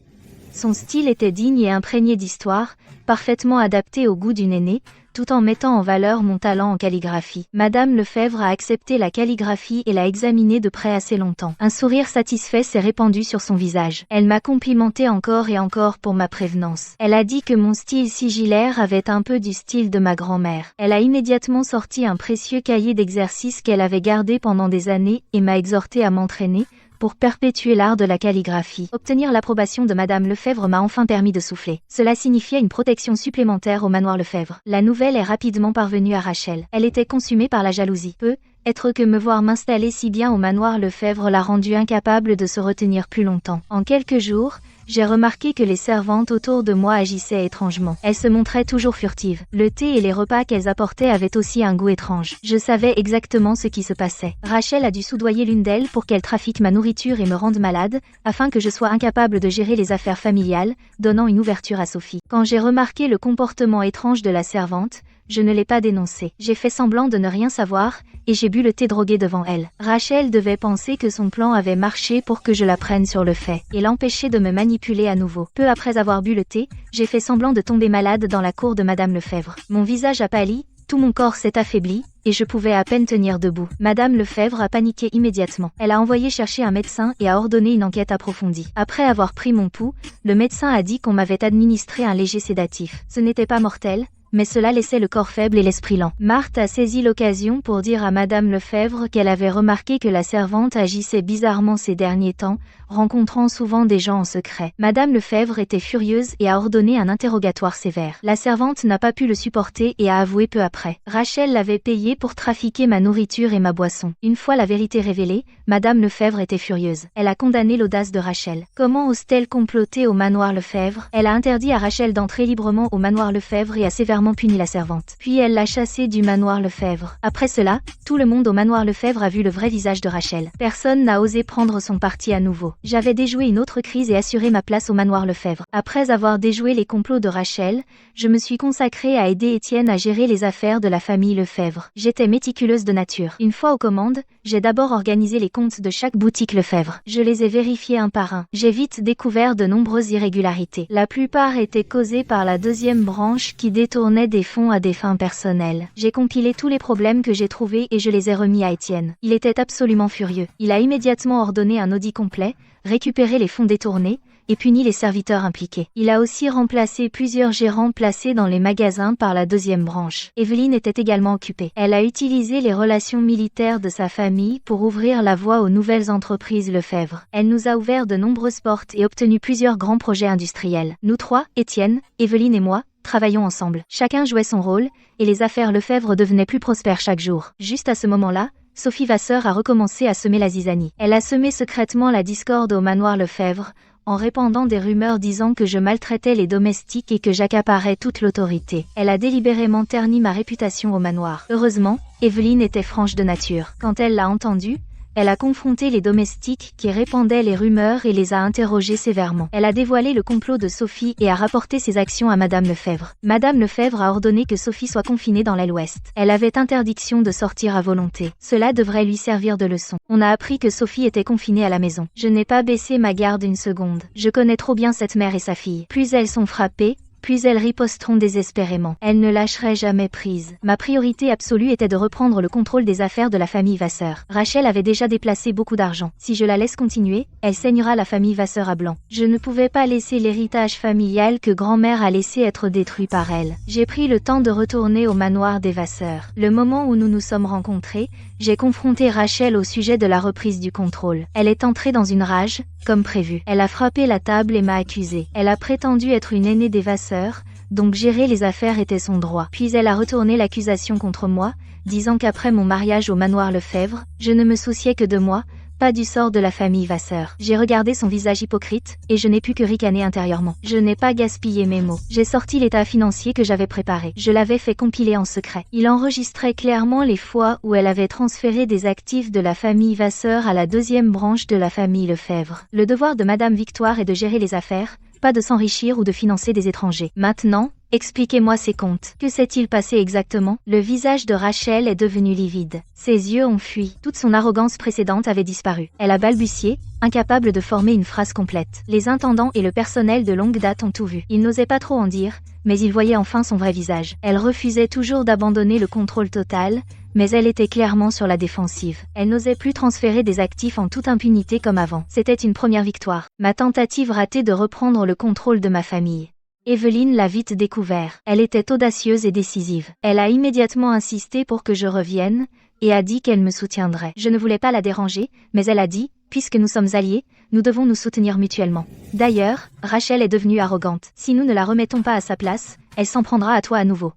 Son style était digne et imprégné d'histoire, parfaitement adapté au goût d'une aînée, tout en mettant en valeur mon talent en calligraphie. Madame Lefebvre a accepté la calligraphie et l'a examinée de près assez longtemps. Un sourire satisfait s'est répandu sur son visage. Elle m'a complimenté encore et encore pour ma prévenance. Elle a dit que mon style sigillaire avait un peu du style de ma grand-mère. Elle a immédiatement sorti un précieux cahier d'exercices qu'elle avait gardé pendant des années et m'a exhorté à m'entraîner pour perpétuer l'art de la calligraphie. Obtenir l'approbation de Madame Lefebvre m'a enfin permis de souffler. Cela signifiait une protection supplémentaire au manoir Lefebvre. La nouvelle est rapidement parvenue à Rachel. Elle était consumée par la jalousie. Être que me voir m'installer si bien au manoir Lefebvre l'a rendue incapable de se retenir plus longtemps. En quelques jours, j'ai remarqué que les servantes autour de moi agissaient étrangement. Elles se montraient toujours furtives. Le thé et les repas qu'elles apportaient avaient aussi un goût étrange. Je savais exactement ce qui se passait. Rachel a dû soudoyer l'une d'elles pour qu'elle trafique ma nourriture et me rende malade, afin que je sois incapable de gérer les affaires familiales, donnant une ouverture à Sophie. Quand j'ai remarqué le comportement étrange de la servante, je ne l'ai pas dénoncé. J'ai fait semblant de ne rien savoir, et j'ai bu le thé drogué devant elle. Rachel devait penser que son plan avait marché pour que je la prenne sur le fait, et l'empêcher de me manipuler à nouveau. Peu après avoir bu le thé, j'ai fait semblant de tomber malade dans la cour de Madame Lefebvre. Mon visage a pâli, tout mon corps s'est affaibli, et je pouvais à peine tenir debout. Madame Lefebvre a paniqué immédiatement. Elle a envoyé chercher un médecin et a ordonné une enquête approfondie. Après avoir pris mon pouls, le médecin a dit qu'on m'avait administré un léger sédatif. Ce n'était pas mortel, mais cela laissait le corps faible et l'esprit lent. Marthe a saisi l'occasion pour dire à Madame Lefebvre qu'elle avait remarqué que la servante agissait bizarrement ces derniers temps, rencontrant souvent des gens en secret. Madame Lefebvre était furieuse et a ordonné un interrogatoire sévère. La servante n'a pas pu le supporter et a avoué peu après. Rachel l'avait payé pour trafiquer ma nourriture et ma boisson. Une fois la vérité révélée, Madame Lefebvre était furieuse. Elle a condamné l'audace de Rachel. Comment ose-t-elle comploter au manoir Lefebvre? Elle a interdit à Rachel d'entrer librement au manoir Lefebvre et a sévèrement puni la servante. Puis elle l'a chassée du manoir Lefebvre. Après cela, tout le monde au manoir Lefebvre a vu le vrai visage de Rachel. Personne n'a osé prendre son parti à nouveau. J'avais déjoué une autre crise et assuré ma place au manoir Lefebvre. Après avoir déjoué les complots de Rachel, je me suis consacrée à aider Étienne à gérer les affaires de la famille Lefebvre. J'étais méticuleuse de nature. Une fois aux commandes, j'ai d'abord organisé les comptes de chaque boutique Lefebvre. Je les ai vérifiés un par un. J'ai vite découvert de nombreuses irrégularités. La plupart étaient causées par la deuxième branche qui détournait des fonds à des fins personnelles. J'ai compilé tous les problèmes que j'ai trouvés et je les ai remis à Étienne. Il était absolument furieux. Il a immédiatement ordonné un audit complet, récupéré les fonds détournés, et puni les serviteurs impliqués. Il a aussi remplacé plusieurs gérants placés dans les magasins par la deuxième branche. Evelyne était également occupée. Elle a utilisé les relations militaires de sa famille pour ouvrir la voie aux nouvelles entreprises Lefebvre. Elle nous a ouvert de nombreuses portes et obtenu plusieurs grands projets industriels. Nous trois, Étienne, Evelyne et moi, travaillons ensemble. Chacun jouait son rôle, et les affaires Lefebvre devenaient plus prospères chaque jour. Juste à ce moment-là, Sophie Vasseur a recommencé à semer la zizanie. Elle a semé secrètement la discorde au manoir Lefebvre, en répandant des rumeurs disant que je maltraitais les domestiques et que j'accaparais toute l'autorité. Elle a délibérément terni ma réputation au manoir. Heureusement, Evelyne était franche de nature. Quand elle l'a entendu, elle a confronté les domestiques qui répandaient les rumeurs et les a interrogés sévèrement. Elle a dévoilé le complot de Sophie et a rapporté ses actions à Madame Lefebvre. Madame Lefebvre a ordonné que Sophie soit confinée dans l'aile ouest. Elle avait interdiction de sortir à volonté. Cela devrait lui servir de leçon. On a appris que Sophie était confinée à la maison. Je n'ai pas baissé ma garde une seconde. Je connais trop bien cette mère et sa fille. Plus elles sont frappées, puis elles riposteront désespérément. Elles ne lâcheraient jamais prise. Ma priorité absolue était de reprendre le contrôle des affaires de la famille Vasseur. Rachel avait déjà déplacé beaucoup d'argent. Si je la laisse continuer, elle saignera la famille Vasseur à blanc. Je ne pouvais pas laisser l'héritage familial que grand-mère a laissé être détruit par elle. J'ai pris le temps de retourner au manoir des Vasseur. Le moment où nous nous sommes rencontrés, j'ai confronté Rachel au sujet de la reprise du contrôle. Elle est entrée dans une rage, comme prévu. Elle a frappé la table et m'a accusée. Elle a prétendu être une aînée des Vasseur, donc gérer les affaires était son droit. Puis elle a retourné l'accusation contre moi, disant qu'après mon mariage au manoir Lefebvre, je ne me souciais que de moi, pas du sort de la famille Vasseur. J'ai regardé son visage hypocrite, et je n'ai pu que ricaner intérieurement. Je n'ai pas gaspillé mes mots. J'ai sorti l'état financier que j'avais préparé. Je l'avais fait compiler en secret. Il enregistrait clairement les fois où elle avait transféré des actifs de la famille Vasseur à la deuxième branche de la famille Lefebvre. Le devoir de Madame Victoire est de gérer les affaires, pas de s'enrichir ou de financer des étrangers. Maintenant, Expliquez-moi ces comptes. Que s'est-il passé exactement? Le visage de Rachel est devenu livide. Ses yeux ont fui. Toute son arrogance précédente avait disparu. Elle a balbutié, incapable de former une phrase complète. Les intendants et le personnel de longue date ont tout vu. Ils n'osaient pas trop en dire, mais ils voyaient enfin son vrai visage. Elle refusait toujours d'abandonner le contrôle total, mais elle était clairement sur la défensive. Elle n'osait plus transférer des actifs en toute impunité comme avant. C'était une première victoire. Ma tentative ratée de reprendre le contrôle de ma famille. Evelyne l'a vite découvert. Elle était audacieuse et décisive. Elle a immédiatement insisté pour que je revienne, et a dit qu'elle me soutiendrait. Je ne voulais pas la déranger, mais elle a dit, puisque nous sommes alliés, nous devons nous soutenir mutuellement. D'ailleurs, Rachel est devenue arrogante. Si nous ne la remettons pas à sa place, elle s'en prendra à toi à nouveau.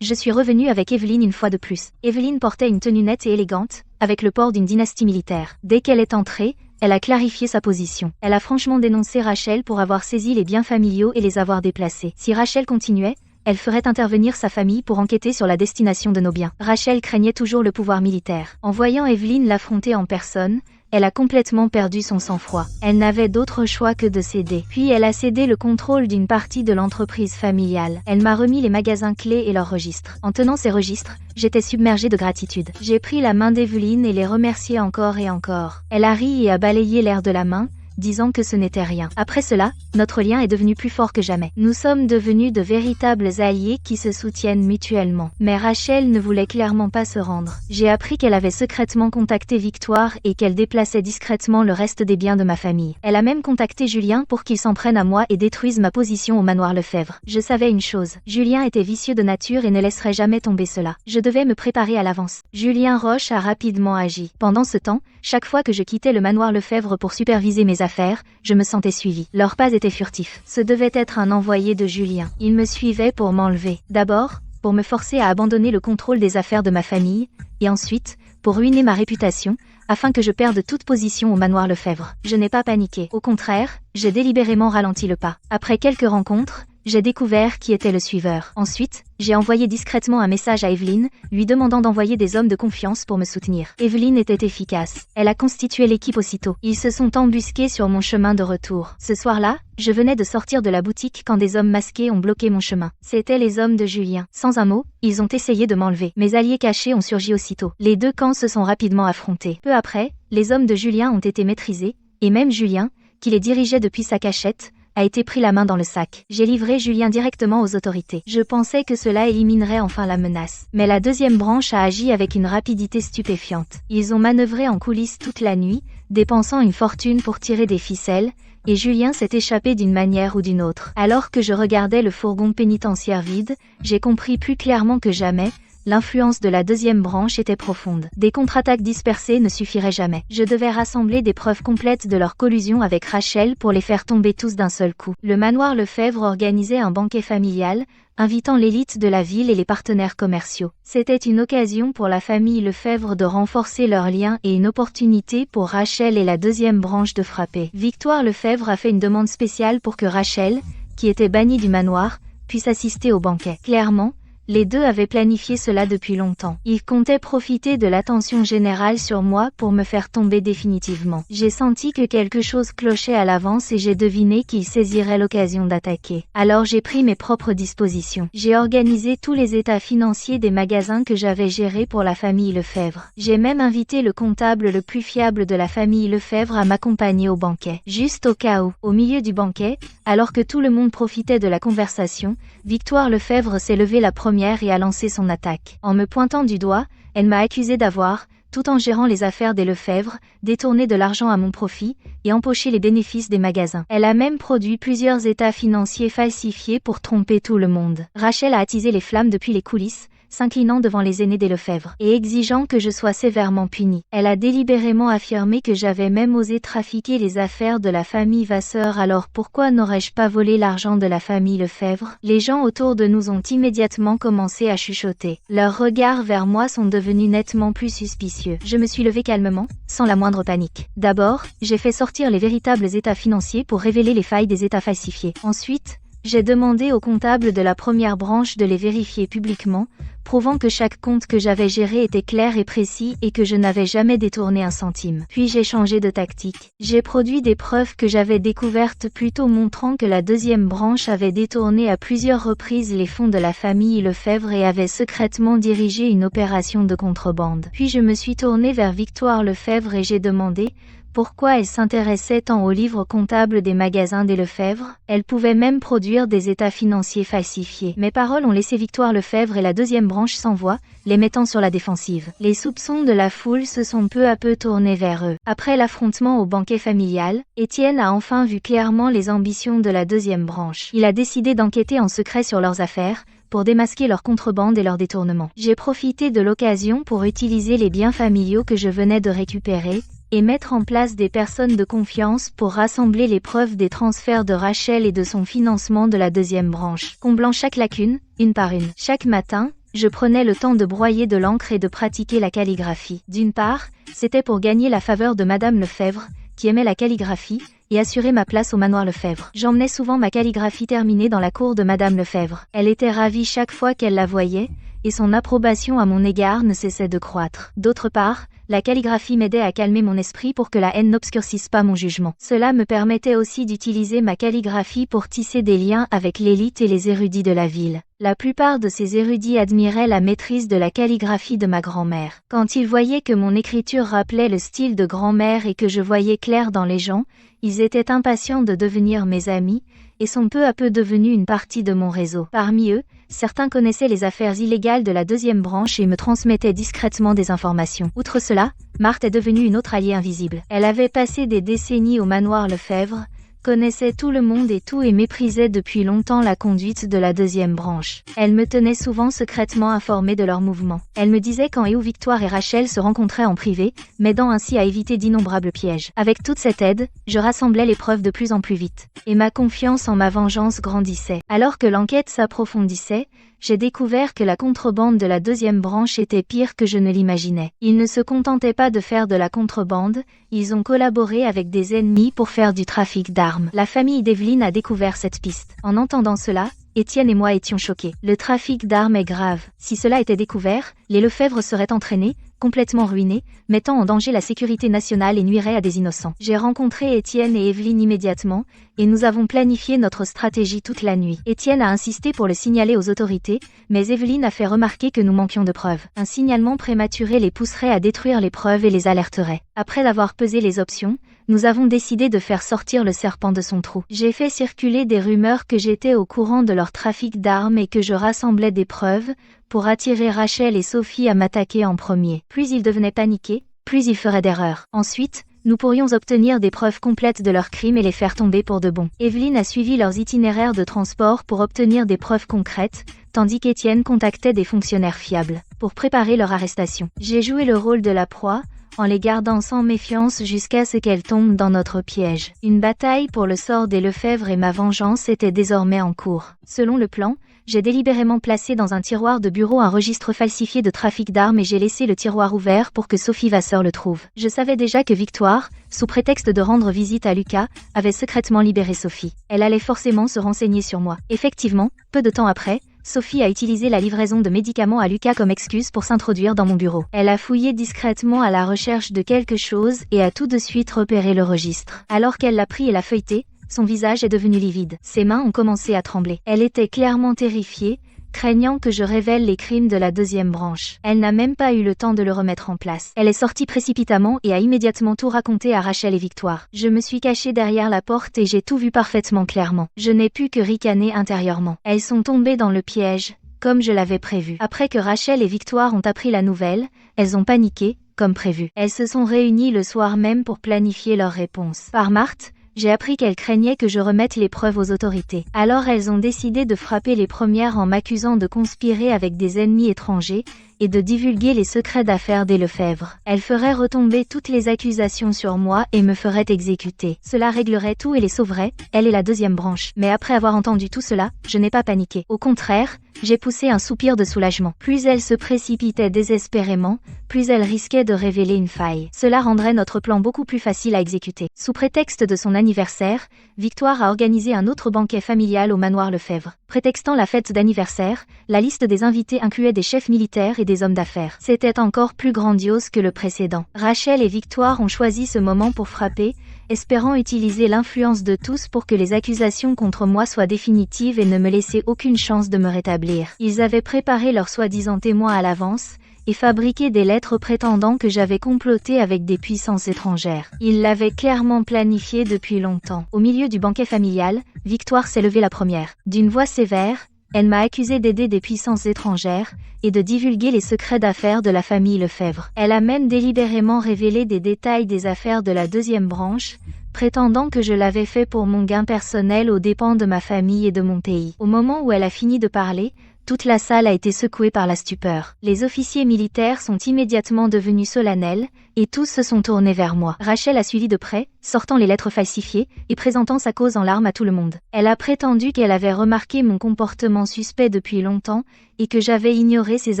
Je suis revenue avec Evelyne une fois de plus. Evelyne portait une tenue nette et élégante, avec le port d'une dynastie militaire. Dès qu'elle est entrée, elle a clarifié sa position. Elle a franchement dénoncé Rachel pour avoir saisi les biens familiaux et les avoir déplacés. Si Rachel continuait, elle ferait intervenir sa famille pour enquêter sur la destination de nos biens. Rachel craignait toujours le pouvoir militaire. En voyant Evelyne l'affronter en personne, elle a complètement perdu son sang-froid. Elle n'avait d'autre choix que de céder. Puis elle a cédé le contrôle d'une partie de l'entreprise familiale. Elle m'a remis les magasins clés et leurs registres. En tenant ces registres, j'étais submergée de gratitude. J'ai pris la main d'Evelyne et les remercié encore et encore. Elle a ri et a balayé l'air de la main, disant que ce n'était rien. Après cela, notre lien est devenu plus fort que jamais. Nous sommes devenus de véritables alliés qui se soutiennent mutuellement. Mais Rachel ne voulait clairement pas se rendre. J'ai appris qu'elle avait secrètement contacté Victoire et qu'elle déplaçait discrètement le reste des biens de ma famille. Elle a même contacté Julien pour qu'il s'en prenne à moi et détruise ma position au manoir Lefebvre. Je savais une chose, Julien était vicieux de nature et ne laisserait jamais tomber cela. Je devais me préparer à l'avance. Julien Roche a rapidement agi. Pendant ce temps, chaque fois que je quittais le manoir Lefebvre pour superviser mes affaires, je me sentais suivie. Leurs pas étaient furtifs. Ce devait être un envoyé de Julien. Il me suivait pour m'enlever. D'abord, pour me forcer à abandonner le contrôle des affaires de ma famille, et ensuite, pour ruiner ma réputation, afin que je perde toute position au manoir Lefebvre. Je n'ai pas paniqué. Au contraire, j'ai délibérément ralenti le pas. Après quelques rencontres, j'ai découvert qui était le suiveur. Ensuite, j'ai envoyé discrètement un message à Evelyne, lui demandant d'envoyer des hommes de confiance pour me soutenir. Evelyne était efficace. Elle a constitué l'équipe aussitôt. Ils se sont embusqués sur mon chemin de retour. Ce soir-là, je venais de sortir de la boutique quand des hommes masqués ont bloqué mon chemin. C'étaient les hommes de Julien. Sans un mot, ils ont essayé de m'enlever. Mes alliés cachés ont surgi aussitôt. Les deux camps se sont rapidement affrontés. Peu après, les hommes de Julien ont été maîtrisés, et même Julien, qui les dirigeait depuis sa cachette, a été pris la main dans le sac. J'ai livré Julien directement aux autorités. Je pensais que cela éliminerait enfin la menace. Mais la deuxième branche a agi avec une rapidité stupéfiante. Ils ont manœuvré en coulisses toute la nuit, dépensant une fortune pour tirer des ficelles, et Julien s'est échappé d'une manière ou d'une autre. Alors que je regardais le fourgon pénitentiaire vide, j'ai compris plus clairement que jamais, l'influence de la deuxième branche était profonde. Des contre-attaques dispersées ne suffiraient jamais. Je devais rassembler des preuves complètes de leur collusion avec Rachel pour les faire tomber tous d'un seul coup. Le manoir Lefebvre organisait un banquet familial, invitant l'élite de la ville et les partenaires commerciaux. C'était une occasion pour la famille Lefebvre de renforcer leurs liens et une opportunité pour Rachel et la deuxième branche de frapper. Victoire Lefebvre a fait une demande spéciale pour que Rachel, qui était bannie du manoir, puisse assister au banquet. Clairement, les deux avaient planifié cela depuis longtemps. Ils comptaient profiter de l'attention générale sur moi pour me faire tomber définitivement. J'ai senti que quelque chose clochait à l'avance et j'ai deviné qu'ils saisiraient l'occasion d'attaquer. Alors j'ai pris mes propres dispositions. J'ai organisé tous les états financiers des magasins que j'avais gérés pour la famille Lefebvre. J'ai même invité le comptable le plus fiable de la famille Lefebvre à m'accompagner au banquet. Juste au cas où, au milieu du banquet, alors que tout le monde profitait de la conversation, Victoire Lefebvre s'est levée la première et a lancé son attaque. En me pointant du doigt, elle m'a accusé d'avoir, tout en gérant les affaires des Lefebvre, détourné de l'argent à mon profit et empoché les bénéfices des magasins. Elle a même produit plusieurs états financiers falsifiés pour tromper tout le monde. Rachel a attisé les flammes depuis les coulisses, s'inclinant devant les aînés des Lefebvre et exigeant que je sois sévèrement punie. Elle a délibérément affirmé que j'avais même osé trafiquer les affaires de la famille Vasseur, alors pourquoi n'aurais-je pas volé l'argent de la famille Lefebvre? Les gens autour de nous ont immédiatement commencé à chuchoter. Leurs regards vers moi sont devenus nettement plus suspicieux. Je me suis levée calmement, sans la moindre panique. D'abord, j'ai fait sortir les véritables états financiers pour révéler les failles des états falsifiés. Ensuite, J'ai demandé au comptable de la première branche de les vérifier publiquement, prouvant que chaque compte que j'avais géré était clair et précis et que je n'avais jamais détourné un centime. Puis j'ai changé de tactique. J'ai produit des preuves que j'avais découvertes plus tôt montrant que la deuxième branche avait détourné à plusieurs reprises les fonds de la famille Lefebvre et avait secrètement dirigé une opération de contrebande. Puis je me suis tournée vers Victoire Lefebvre et j'ai demandé pourquoi elle s'intéressait tant aux livres comptables des magasins des Lefebvre. Elle pouvait même produire des états financiers falsifiés. Mes paroles ont laissé Victoire Lefebvre et la deuxième branche sans voix, les mettant sur la défensive. Les soupçons de la foule se sont peu à peu tournés vers eux. Après l'affrontement au banquet familial, Étienne a enfin vu clairement les ambitions de la deuxième branche. Il a décidé d'enquêter en secret sur leurs affaires, pour démasquer leur contrebande et leur détournement. J'ai profité de l'occasion pour utiliser les biens familiaux que je venais de récupérer, et mettre en place des personnes de confiance pour rassembler les preuves des transferts de Rachel et de son financement de la deuxième branche, comblant chaque lacune, une par une. Chaque matin, je prenais le temps de broyer de l'encre et de pratiquer la calligraphie. D'une part, c'était pour gagner la faveur de Madame Lefebvre, qui aimait la calligraphie, et assurer ma place au manoir Lefebvre. J'emmenais souvent ma calligraphie terminée dans la cour de Madame Lefebvre. Elle était ravie chaque fois qu'elle la voyait, et son approbation à mon égard ne cessait de croître. D'autre part, la calligraphie m'aidait à calmer mon esprit pour que la haine n'obscurcisse pas mon jugement. Cela me permettait aussi d'utiliser ma calligraphie pour tisser des liens avec l'élite et les érudits de la ville. La plupart de ces érudits admiraient la maîtrise de la calligraphie de ma grand-mère. Quand ils voyaient que mon écriture rappelait le style de grand-mère et que je voyais clair dans les gens, ils étaient impatients de devenir mes amis, et sont peu à peu devenus une partie de mon réseau. Parmi eux, certains connaissaient les affaires illégales de la deuxième branche et me transmettaient discrètement des informations. Outre cela, Marthe est devenue une autre alliée invisible. Elle avait passé des décennies au manoir Lefebvre, connaissait tout le monde et méprisait depuis longtemps la conduite de la deuxième branche. Elle me tenait souvent secrètement informée de leurs mouvements. Elle me disait quand et où Victoire et Rachel se rencontraient en privé, m'aidant ainsi à éviter d'innombrables pièges. Avec toute cette aide, je rassemblais les preuves de plus en plus vite, et ma confiance en ma vengeance grandissait. Alors que l'enquête s'approfondissait, j'ai découvert que la contrebande de la deuxième branche était pire que je ne l'imaginais. Ils ne se contentaient pas de faire de la contrebande, ils ont collaboré avec des ennemis pour faire du trafic d'armes. La famille d'Evelyne a découvert cette piste. En entendant cela, Étienne et moi étions choqués. Le trafic d'armes est grave. Si cela était découvert, les Lefebvre seraient entraînés, complètement ruinés, mettant en danger la sécurité nationale et nuiraient à des innocents. J'ai rencontré Étienne et Evelyne immédiatement, et nous avons planifié notre stratégie toute la nuit. Étienne a insisté pour le signaler aux autorités, mais Evelyne a fait remarquer que nous manquions de preuves. Un signalement prématuré les pousserait à détruire les preuves et les alerterait. Après avoir pesé les options, nous avons décidé de faire sortir le serpent de son trou. J'ai fait circuler des rumeurs que j'étais au courant de leur trafic d'armes et que je rassemblais des preuves, pour attirer Rachel et Sophie à m'attaquer en premier. Plus ils devenaient paniqués, plus ils feraient d'erreurs. Ensuite, nous pourrions obtenir des preuves complètes de leurs crimes et les faire tomber pour de bon. Evelyne a suivi leurs itinéraires de transport pour obtenir des preuves concrètes, tandis qu'Étienne contactait des fonctionnaires fiables, pour préparer leur arrestation. J'ai joué le rôle de la proie, en les gardant sans méfiance jusqu'à ce qu'elles tombent dans notre piège. Une bataille pour le sort des Lefebvre et ma vengeance était désormais en cours. Selon le plan, j'ai délibérément placé dans un tiroir de bureau un registre falsifié de trafic d'armes et j'ai laissé le tiroir ouvert pour que Sophie Vasseur le trouve. Je savais déjà que Victoire, sous prétexte de rendre visite à Lucas, avait secrètement libéré Sophie. Elle allait forcément se renseigner sur moi. Effectivement, peu de temps après, Sophie a utilisé la livraison de médicaments à Lucas comme excuse pour s'introduire dans mon bureau. Elle a fouillé discrètement à la recherche de quelque chose et a tout de suite repéré le registre. Alors qu'elle l'a pris et l'a feuilleté, son visage est devenu livide. Ses mains ont commencé à trembler. Elle était clairement terrifiée, craignant que je révèle les crimes de la deuxième branche. Elle n'a même pas eu le temps de le remettre en place. Elle est sortie précipitamment et a immédiatement tout raconté à Rachel et Victoire. Je me suis cachée derrière la porte et j'ai tout vu parfaitement clairement. Je n'ai pu que ricaner intérieurement. Elles sont tombées dans le piège, comme je l'avais prévu. Après que Rachel et Victoire ont appris la nouvelle, elles ont paniqué, comme prévu. Elles se sont réunies le soir même pour planifier leur réponse. Par Marthe, j'ai appris qu'elles craignaient que je remette les preuves aux autorités. Alors elles ont décidé de frapper les premières en m'accusant de conspirer avec des ennemis étrangers et de divulguer les secrets d'affaires des Lefebvre. Elles feraient retomber toutes les accusations sur moi et me feraient exécuter. Cela réglerait tout et les sauverait, elle et la deuxième branche. Mais après avoir entendu tout cela, je n'ai pas paniqué. Au contraire, j'ai poussé un soupir de soulagement. Plus elles se précipitaient désespérément, plus elles risquaient de révéler une faille. Cela rendrait notre plan beaucoup plus facile à exécuter. Sous prétexte de son d'anniversaire, Victoire a organisé un autre banquet familial au manoir Lefebvre. Prétextant la fête d'anniversaire, la liste des invités incluait des chefs militaires et des hommes d'affaires. C'était encore plus grandiose que le précédent. Rachel et Victoire ont choisi ce moment pour frapper, espérant utiliser l'influence de tous pour que les accusations contre moi soient définitives et ne me laissaient aucune chance de me rétablir. Ils avaient préparé leurs soi-disant témoins à l'avance, et fabriqué des lettres prétendant que j'avais comploté avec des puissances étrangères. Ils l'avaient clairement planifié depuis longtemps. Au milieu du banquet familial, Victoire s'est levée la première. D'une voix sévère, elle m'a accusé d'aider des puissances étrangères et de divulguer les secrets d'affaires de la famille Lefebvre. Elle a même délibérément révélé des détails des affaires de la deuxième branche, prétendant que je l'avais fait pour mon gain personnel aux dépens de ma famille et de mon pays. Au moment où elle a fini de parler, toute la salle a été secouée par la stupeur. Les officiers militaires sont immédiatement devenus solennels, et tous se sont tournés vers moi. Rachel a suivi de près, sortant les lettres falsifiées, et présentant sa cause en larmes à tout le monde. Elle a prétendu qu'elle avait remarqué mon comportement suspect depuis longtemps, et que j'avais ignoré ses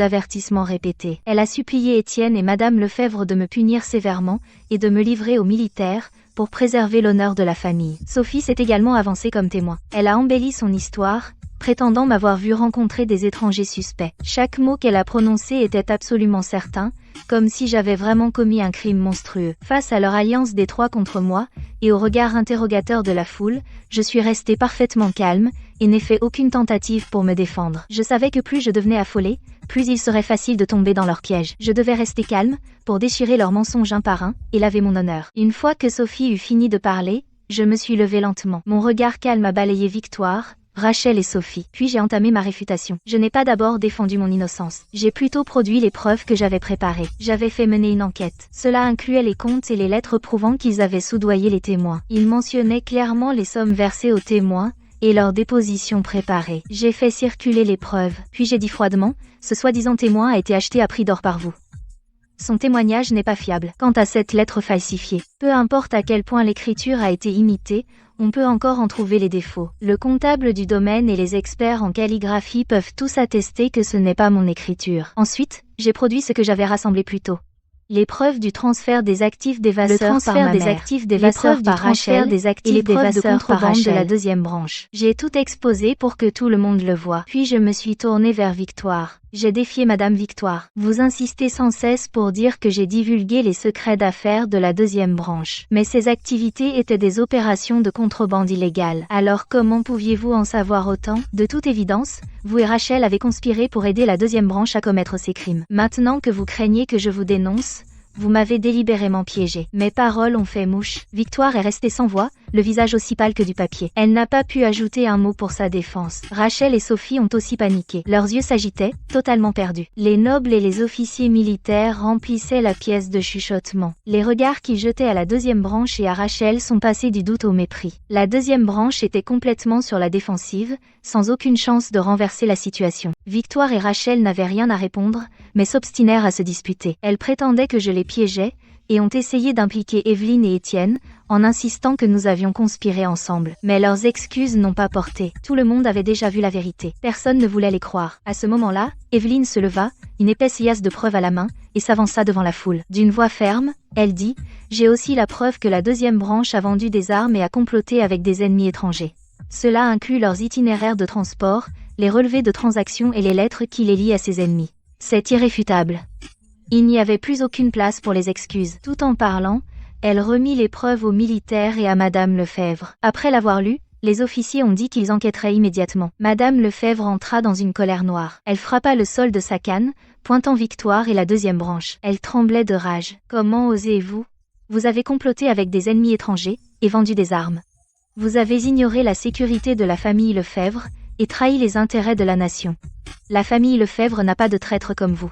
avertissements répétés. Elle a supplié Étienne et Madame Lefebvre de me punir sévèrement, et de me livrer aux militaires, pour préserver l'honneur de la famille. Sophie s'est également avancée comme témoin. Elle a embelli son histoire, prétendant m'avoir vu rencontrer des étrangers suspects. Chaque mot qu'elle a prononcé était absolument certain, comme si j'avais vraiment commis un crime monstrueux. Face à leur alliance des trois contre moi, et au regard interrogateur de la foule, je suis restée parfaitement calme, et n'ai fait aucune tentative pour me défendre. Je savais que plus je devenais affolée, plus il serait facile de tomber dans leur piège. Je devais rester calme, pour déchirer leurs mensonges un par un, et laver mon honneur. Une fois que Sophie eut fini de parler, je me suis levée lentement. Mon regard calme a balayé Victoire, Rachel et Sophie. Puis j'ai entamé ma réfutation. Je n'ai pas d'abord défendu mon innocence. J'ai plutôt produit les preuves que j'avais préparées. J'avais fait mener une enquête. Cela incluait les comptes et les lettres prouvant qu'ils avaient soudoyé les témoins. Ils mentionnaient clairement les sommes versées aux témoins, et leurs dépositions préparées. J'ai fait circuler les preuves. Puis j'ai dit froidement, ce soi-disant témoin a été acheté à prix d'or par vous. Son témoignage n'est pas fiable. Quant à cette lettre falsifiée, peu importe à quel point l'écriture a été imitée, on peut encore en trouver les défauts. Le comptable du domaine et les experts en calligraphie peuvent tous attester que ce n'est pas mon écriture. Ensuite, j'ai produit ce que j'avais rassemblé plus tôt. Les preuves du transfert des actifs des Vasseurs par ma mère, les preuves par Rachel et les preuves de contrebande de la deuxième branche. J'ai tout exposé pour que tout le monde le voie. Puis je me suis tournée vers Victoire. J'ai défié Madame Victoire. Vous insistez sans cesse pour dire que j'ai divulgué les secrets d'affaires de la deuxième branche. Mais ces activités étaient des opérations de contrebande illégale. Alors comment pouviez-vous en savoir autant? De toute évidence, vous et Rachel avez conspiré pour aider la deuxième branche à commettre ces crimes. Maintenant que vous craignez que je vous dénonce, vous m'avez délibérément piégé. Mes paroles ont fait mouche. Victoire est restée sans voix, le visage aussi pâle que du papier. Elle n'a pas pu ajouter un mot pour sa défense. Rachel et Sophie ont aussi paniqué. Leurs yeux s'agitaient, totalement perdus. Les nobles et les officiers militaires remplissaient la pièce de chuchotements. Les regards qu'ils jetaient à la deuxième branche et à Rachel sont passés du doute au mépris. La deuxième branche était complètement sur la défensive, sans aucune chance de renverser la situation. Victoire et Rachel n'avaient rien à répondre, mais s'obstinèrent à se disputer. Elles prétendaient que je les piégeais, et ont essayé d'impliquer Evelyne et Étienne, en insistant que nous avions conspiré ensemble. Mais leurs excuses n'ont pas porté. Tout le monde avait déjà vu la vérité. Personne ne voulait les croire. À ce moment-là, Evelyne se leva, une épaisse liasse de preuves à la main, et s'avança devant la foule. D'une voix ferme, elle dit « J'ai aussi la preuve que la deuxième branche a vendu des armes et a comploté avec des ennemis étrangers. Cela inclut leurs itinéraires de transport, les relevés de transactions et les lettres qui les lient à ses ennemis. C'est irréfutable. » Il n'y avait plus aucune place pour les excuses. Tout en parlant, elle remit les preuves aux militaires et à Madame Lefebvre. Après l'avoir lu, les officiers ont dit qu'ils enquêteraient immédiatement. Madame Lefebvre entra dans une colère noire. Elle frappa le sol de sa canne, pointant Victoire et la deuxième branche. Elle tremblait de rage. Comment osez-vous? Vous avez comploté avec des ennemis étrangers, et vendu des armes. Vous avez ignoré la sécurité de la famille Lefebvre, et trahi les intérêts de la nation. La famille Lefebvre n'a pas de traîtres comme vous.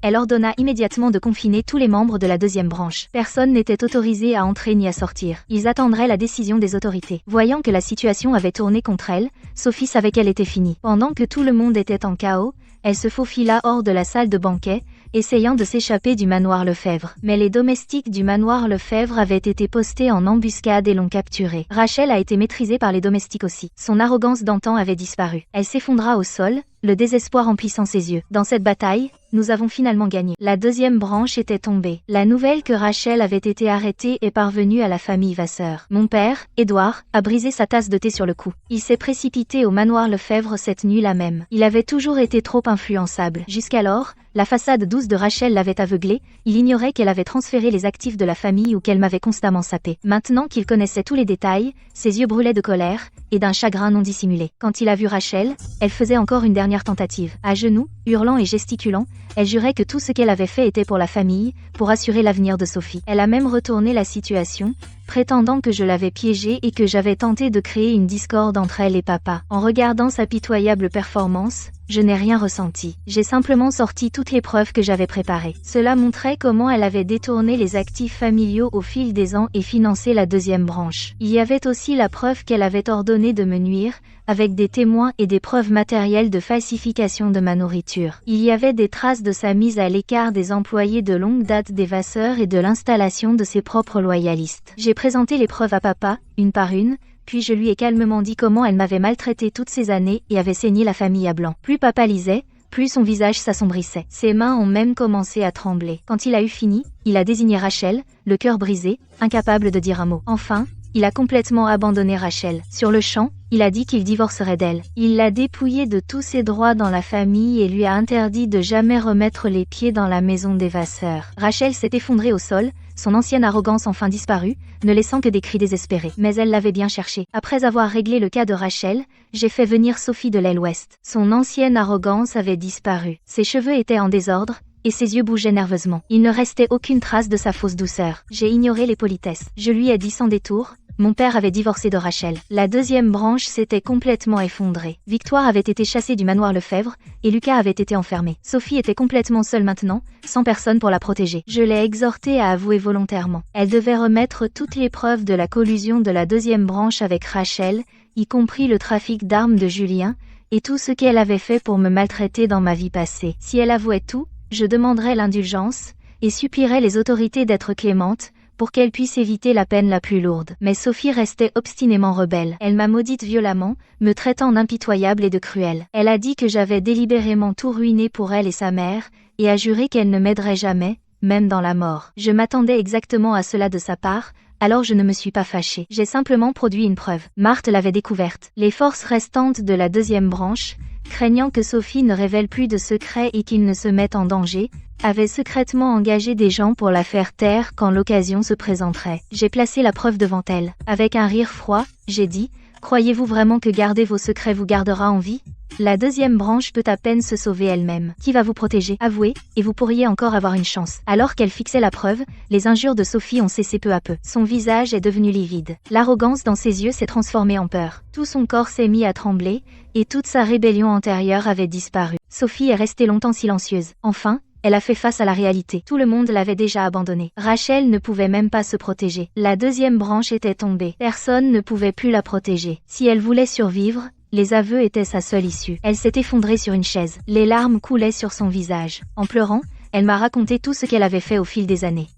Elle ordonna immédiatement de confiner tous les membres de la deuxième branche. Personne n'était autorisé à entrer ni à sortir. Ils attendraient la décision des autorités. Voyant que la situation avait tourné contre elle, Sophie savait qu'elle était finie. Pendant que tout le monde était en chaos, elle se faufila hors de la salle de banquet, essayant de s'échapper du manoir Lefebvre. Mais les domestiques du manoir Lefebvre avaient été postés en embuscade et l'ont capturée. Rachel a été maîtrisée par les domestiques aussi. Son arrogance d'antan avait disparu. Elle s'effondra au sol, le désespoir emplissant ses yeux. Dans cette bataille, nous avons finalement gagné. La deuxième branche était tombée. La nouvelle que Rachel avait été arrêtée est parvenue à la famille Vasseur. Mon père, Édouard, a brisé sa tasse de thé sur le coup. Il s'est précipité au manoir Lefebvre cette nuit-là même. Il avait toujours été trop influençable. Jusqu'alors, la façade douce de Rachel l'avait aveuglé, il ignorait qu'elle avait transféré les actifs de la famille ou qu'elle m'avait constamment sapé. Maintenant qu'il connaissait tous les détails, ses yeux brûlaient de colère, et d'un chagrin non dissimulé. Quand il a vu Rachel, elle faisait encore une dernière tentative. À genoux, hurlant et gesticulant, elle jurait que tout ce qu'elle avait fait était pour la famille, pour assurer l'avenir de Sophie. Elle a même retourné la situation, prétendant que je l'avais piégée et que j'avais tenté de créer une discorde entre elle et papa. En regardant sa pitoyable performance, je n'ai rien ressenti. J'ai simplement sorti toutes les preuves que j'avais préparées. Cela montrait comment elle avait détourné les actifs familiaux au fil des ans et financé la deuxième branche. Il y avait aussi la preuve qu'elle avait ordonné de me nuire, avec des témoins et des preuves matérielles de falsification de ma nourriture. Il y avait des traces de sa mise à l'écart des employés de longue date des Vasseur et de l'installation de ses propres loyalistes. J'ai présenté les preuves à papa, une par une, puis je lui ai calmement dit comment elle m'avait maltraité toutes ces années et avait saigné la famille à blanc. Plus papa lisait, plus son visage s'assombrissait. Ses mains ont même commencé à trembler. Quand il a eu fini, il a désigné Rachel, le cœur brisé, incapable de dire un mot. Enfin, il a complètement abandonné Rachel. Sur le champ, il a dit qu'il divorcerait d'elle. Il l'a dépouillée de tous ses droits dans la famille et lui a interdit de jamais remettre les pieds dans la maison des Vasseur. Rachel s'est effondrée au sol, son ancienne arrogance enfin disparue, ne laissant que des cris désespérés. Mais elle l'avait bien cherché. Après avoir réglé le cas de Rachel, j'ai fait venir Sophie de l'aile ouest. Son ancienne arrogance avait disparu. Ses cheveux étaient en désordre, et ses yeux bougeaient nerveusement. Il ne restait aucune trace de sa fausse douceur. J'ai ignoré les politesses. Je lui ai dit sans détour, mon père avait divorcé de Rachel. La deuxième branche s'était complètement effondrée. Victoire avait été chassée du manoir Lefebvre, et Lucas avait été enfermé. Sophie était complètement seule maintenant, sans personne pour la protéger. Je l'ai exhortée à avouer volontairement. Elle devait remettre toutes les preuves de la collusion de la deuxième branche avec Rachel, y compris le trafic d'armes de Julien, et tout ce qu'elle avait fait pour me maltraiter dans ma vie passée. Si elle avouait tout, je demanderais l'indulgence, et supplie les autorités d'être clémentes, pour qu'elle puisse éviter la peine la plus lourde. Mais Sophie restait obstinément rebelle. Elle m'a maudite violemment, me traitant d'impitoyable et de cruelle. Elle a dit que j'avais délibérément tout ruiné pour elle et sa mère, et a juré qu'elle ne m'aiderait jamais, même dans la mort. Je m'attendais exactement à cela de sa part, alors je ne me suis pas fâchée. J'ai simplement produit une preuve. Marthe l'avait découverte. Les forces restantes de la deuxième branche, craignant que Sophie ne révèle plus de secrets et qu'il ne se mette en danger, avait secrètement engagé des gens pour la faire taire quand l'occasion se présenterait. J'ai placé la preuve devant elle. Avec un rire froid, j'ai dit « Croyez-vous vraiment que garder vos secrets vous gardera en vie ? La deuxième branche peut à peine se sauver elle-même. Qui va vous protéger ? Avouez, et vous pourriez encore avoir une chance. » Alors qu'elle fixait la preuve, les injures de Sophie ont cessé peu à peu. Son visage est devenu livide. L'arrogance dans ses yeux s'est transformée en peur. Tout son corps s'est mis à trembler, et toute sa rébellion antérieure avait disparu. Sophie est restée longtemps silencieuse. Enfin, elle a fait face à la réalité. Tout le monde l'avait déjà abandonnée. Rachel ne pouvait même pas se protéger. La deuxième branche était tombée. Personne ne pouvait plus la protéger. Si elle voulait survivre, les aveux étaient sa seule issue. Elle s'est effondrée sur une chaise. Les larmes coulaient sur son visage. En pleurant, elle m'a raconté tout ce qu'elle avait fait au fil des années.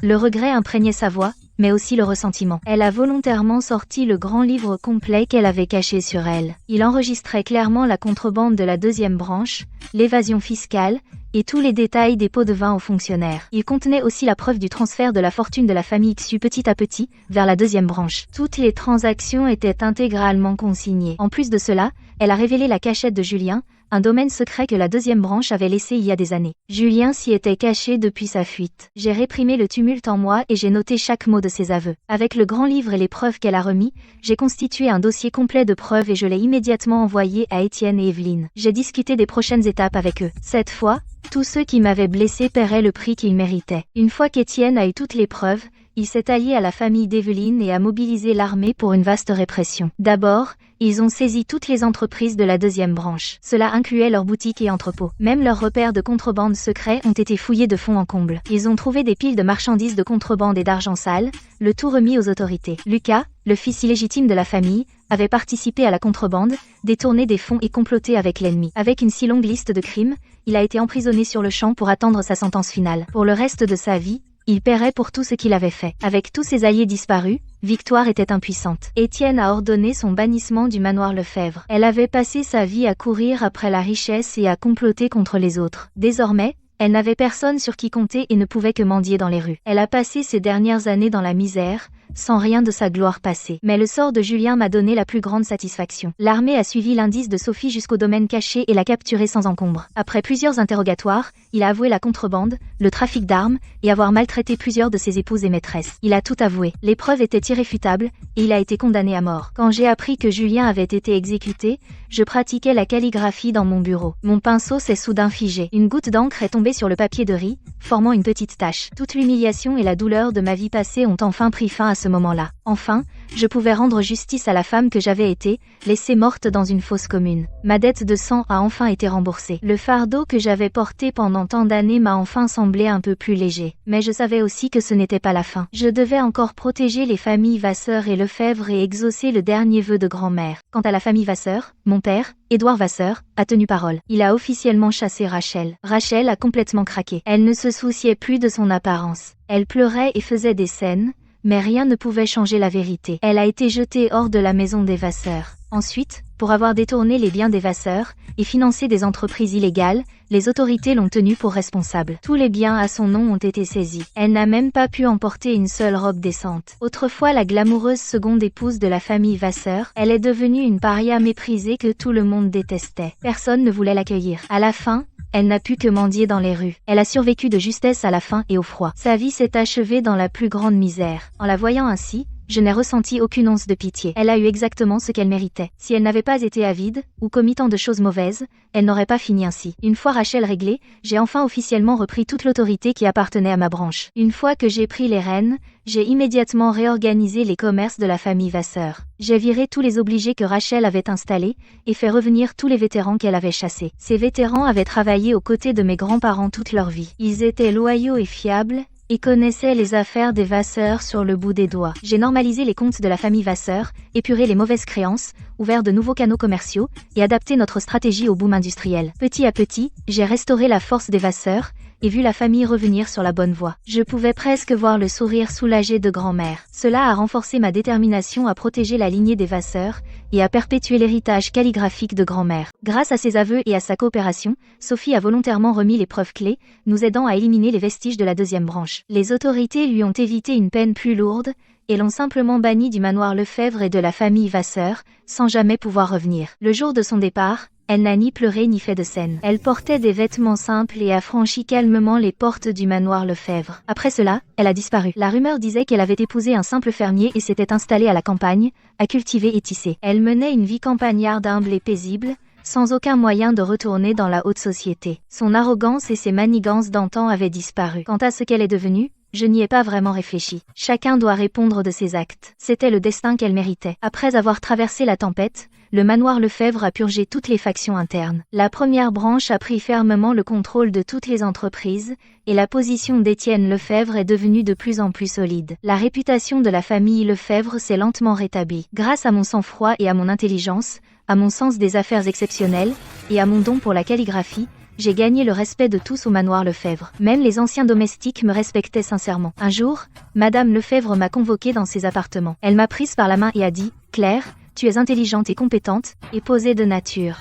Le regret imprégnait sa voix, mais aussi le ressentiment. Elle a volontairement sorti le grand livre complet qu'elle avait caché sur elle. Il enregistrait clairement la contrebande de la deuxième branche, l'évasion fiscale, et tous les détails des pots de vin aux fonctionnaires. Il contenait aussi la preuve du transfert de la fortune de la famille Xu petit à petit, vers la deuxième branche. Toutes les transactions étaient intégralement consignées. En plus de cela, elle a révélé la cachette de Julien, un domaine secret que la deuxième branche avait laissé il y a des années. Julien s'y était caché depuis sa fuite. J'ai réprimé le tumulte en moi et j'ai noté chaque mot de ses aveux. Avec le grand livre et les preuves qu'elle a remis, j'ai constitué un dossier complet de preuves et je l'ai immédiatement envoyé à Étienne et Evelyne. J'ai discuté des prochaines étapes avec eux. Cette fois, tous ceux qui m'avaient blessé paieraient le prix qu'ils méritaient. Une fois qu'Étienne a eu toutes les preuves, il s'est allié à la famille d'Evelyne et a mobilisé l'armée pour une vaste répression. D'abord, ils ont saisi toutes les entreprises de la deuxième branche. Cela incluait leurs boutiques et entrepôts. Même leurs repères de contrebande secrets ont été fouillés de fond en comble. Ils ont trouvé des piles de marchandises de contrebande et d'argent sale, le tout remis aux autorités. Lucas, le fils illégitime de la famille, avait participé à la contrebande, détourné des fonds et comploté avec l'ennemi. Avec une si longue liste de crimes, il a été emprisonné sur le champ pour attendre sa sentence finale. Pour le reste de sa vie, il paierait pour tout ce qu'il avait fait. Avec tous ses alliés disparus, Victoire était impuissante. Étienne a ordonné son bannissement du manoir Lefebvre. Elle avait passé sa vie à courir après la richesse et à comploter contre les autres. Désormais, elle n'avait personne sur qui compter et ne pouvait que mendier dans les rues. Elle a passé ses dernières années dans la misère, sans rien de sa gloire passée. Mais le sort de Julien m'a donné la plus grande satisfaction. L'armée a suivi l'indice de Sophie jusqu'au domaine caché et l'a capturé sans encombre. Après plusieurs interrogatoires, il a avoué la contrebande, le trafic d'armes, et avoir maltraité plusieurs de ses épouses et maîtresses. Il a tout avoué. Les preuves étaient irréfutables, et il a été condamné à mort. Quand j'ai appris que Julien avait été exécuté, je pratiquais la calligraphie dans mon bureau. Mon pinceau s'est soudain figé. Une goutte d'encre est tombée sur le papier de riz, formant une petite tache. Toute l'humiliation et la douleur de ma vie passée ont enfin pris fin à ce moment-là. Enfin, je pouvais rendre justice à la femme que j'avais été, laissée morte dans une fosse commune. Ma dette de sang a enfin été remboursée. Le fardeau que j'avais porté pendant tant d'années m'a enfin semblé un peu plus léger. Mais je savais aussi que ce n'était pas la fin. Je devais encore protéger les familles Vasseur et Lefebvre et exaucer le dernier vœu de grand-mère. Quant à la famille Vasseur, mon père, Édouard Vasseur, a tenu parole. Il a officiellement chassé Rachel. Rachel a complètement craqué. Elle ne se souciait plus de son apparence. Elle pleurait et faisait des scènes, mais rien ne pouvait changer la vérité. Elle a été jetée hors de la maison des Vasseur. Ensuite, pour avoir détourné les biens des Vasseur et financé des entreprises illégales, les autorités l'ont tenue pour responsable. Tous les biens à son nom ont été saisis. Elle n'a même pas pu emporter une seule robe décente. Autrefois la glamoureuse seconde épouse de la famille Vasseur, elle est devenue une paria méprisée que tout le monde détestait. Personne ne voulait l'accueillir. À la fin, elle n'a pu que mendier dans les rues. Elle a survécu de justesse à la faim et au froid. Sa vie s'est achevée dans la plus grande misère. En la voyant ainsi, je n'ai ressenti aucune once de pitié. Elle a eu exactement ce qu'elle méritait. Si elle n'avait pas été avide, ou commis tant de choses mauvaises, elle n'aurait pas fini ainsi. Une fois Rachel réglée, j'ai enfin officiellement repris toute l'autorité qui appartenait à ma branche. Une fois que j'ai pris les rênes, j'ai immédiatement réorganisé les commerces de la famille Vasseur. J'ai viré tous les obligés que Rachel avait installés, et fait revenir tous les vétérans qu'elle avait chassés. Ces vétérans avaient travaillé aux côtés de mes grands-parents toute leur vie. Ils étaient loyaux et fiables, et connaissait les affaires des Vasseur sur le bout des doigts. J'ai normalisé les comptes de la famille Vasseur, épuré les mauvaises créances, ouvert de nouveaux canaux commerciaux, et adapté notre stratégie au boom industriel. Petit à petit, j'ai restauré la force des Vasseur, et vu la famille revenir sur la bonne voie. Je pouvais presque voir le sourire soulagé de grand-mère. Cela a renforcé ma détermination à protéger la lignée des Vasseur, et à perpétuer l'héritage calligraphique de grand-mère. Grâce à ses aveux et à sa coopération, Sophie a volontairement remis les preuves clés, nous aidant à éliminer les vestiges de la deuxième branche. Les autorités lui ont évité une peine plus lourde, et l'ont simplement banni du manoir Lefebvre et de la famille Vasseur, sans jamais pouvoir revenir. Le jour de son départ, elle n'a ni pleuré ni fait de scène. Elle portait des vêtements simples et a franchi calmement les portes du manoir Lefebvre. Après cela, elle a disparu. La rumeur disait qu'elle avait épousé un simple fermier et s'était installée à la campagne, à cultiver et tisser. Elle menait une vie campagnarde humble et paisible, sans aucun moyen de retourner dans la haute société. Son arrogance et ses manigances d'antan avaient disparu. Quant à ce qu'elle est devenue, je n'y ai pas vraiment réfléchi. Chacun doit répondre de ses actes. C'était le destin qu'elle méritait. Après avoir traversé la tempête, le manoir Lefebvre a purgé toutes les factions internes. La première branche a pris fermement le contrôle de toutes les entreprises, et la position d'Étienne Lefebvre est devenue de plus en plus solide. La réputation de la famille Lefebvre s'est lentement rétablie. Grâce à mon sang-froid et à mon intelligence, à mon sens des affaires exceptionnelles, et à mon don pour la calligraphie, j'ai gagné le respect de tous au manoir Lefebvre. Même les anciens domestiques me respectaient sincèrement. Un jour, Madame Lefebvre m'a convoquée dans ses appartements. Elle m'a prise par la main et a dit « Claire, tu es intelligente et compétente, et posée de nature.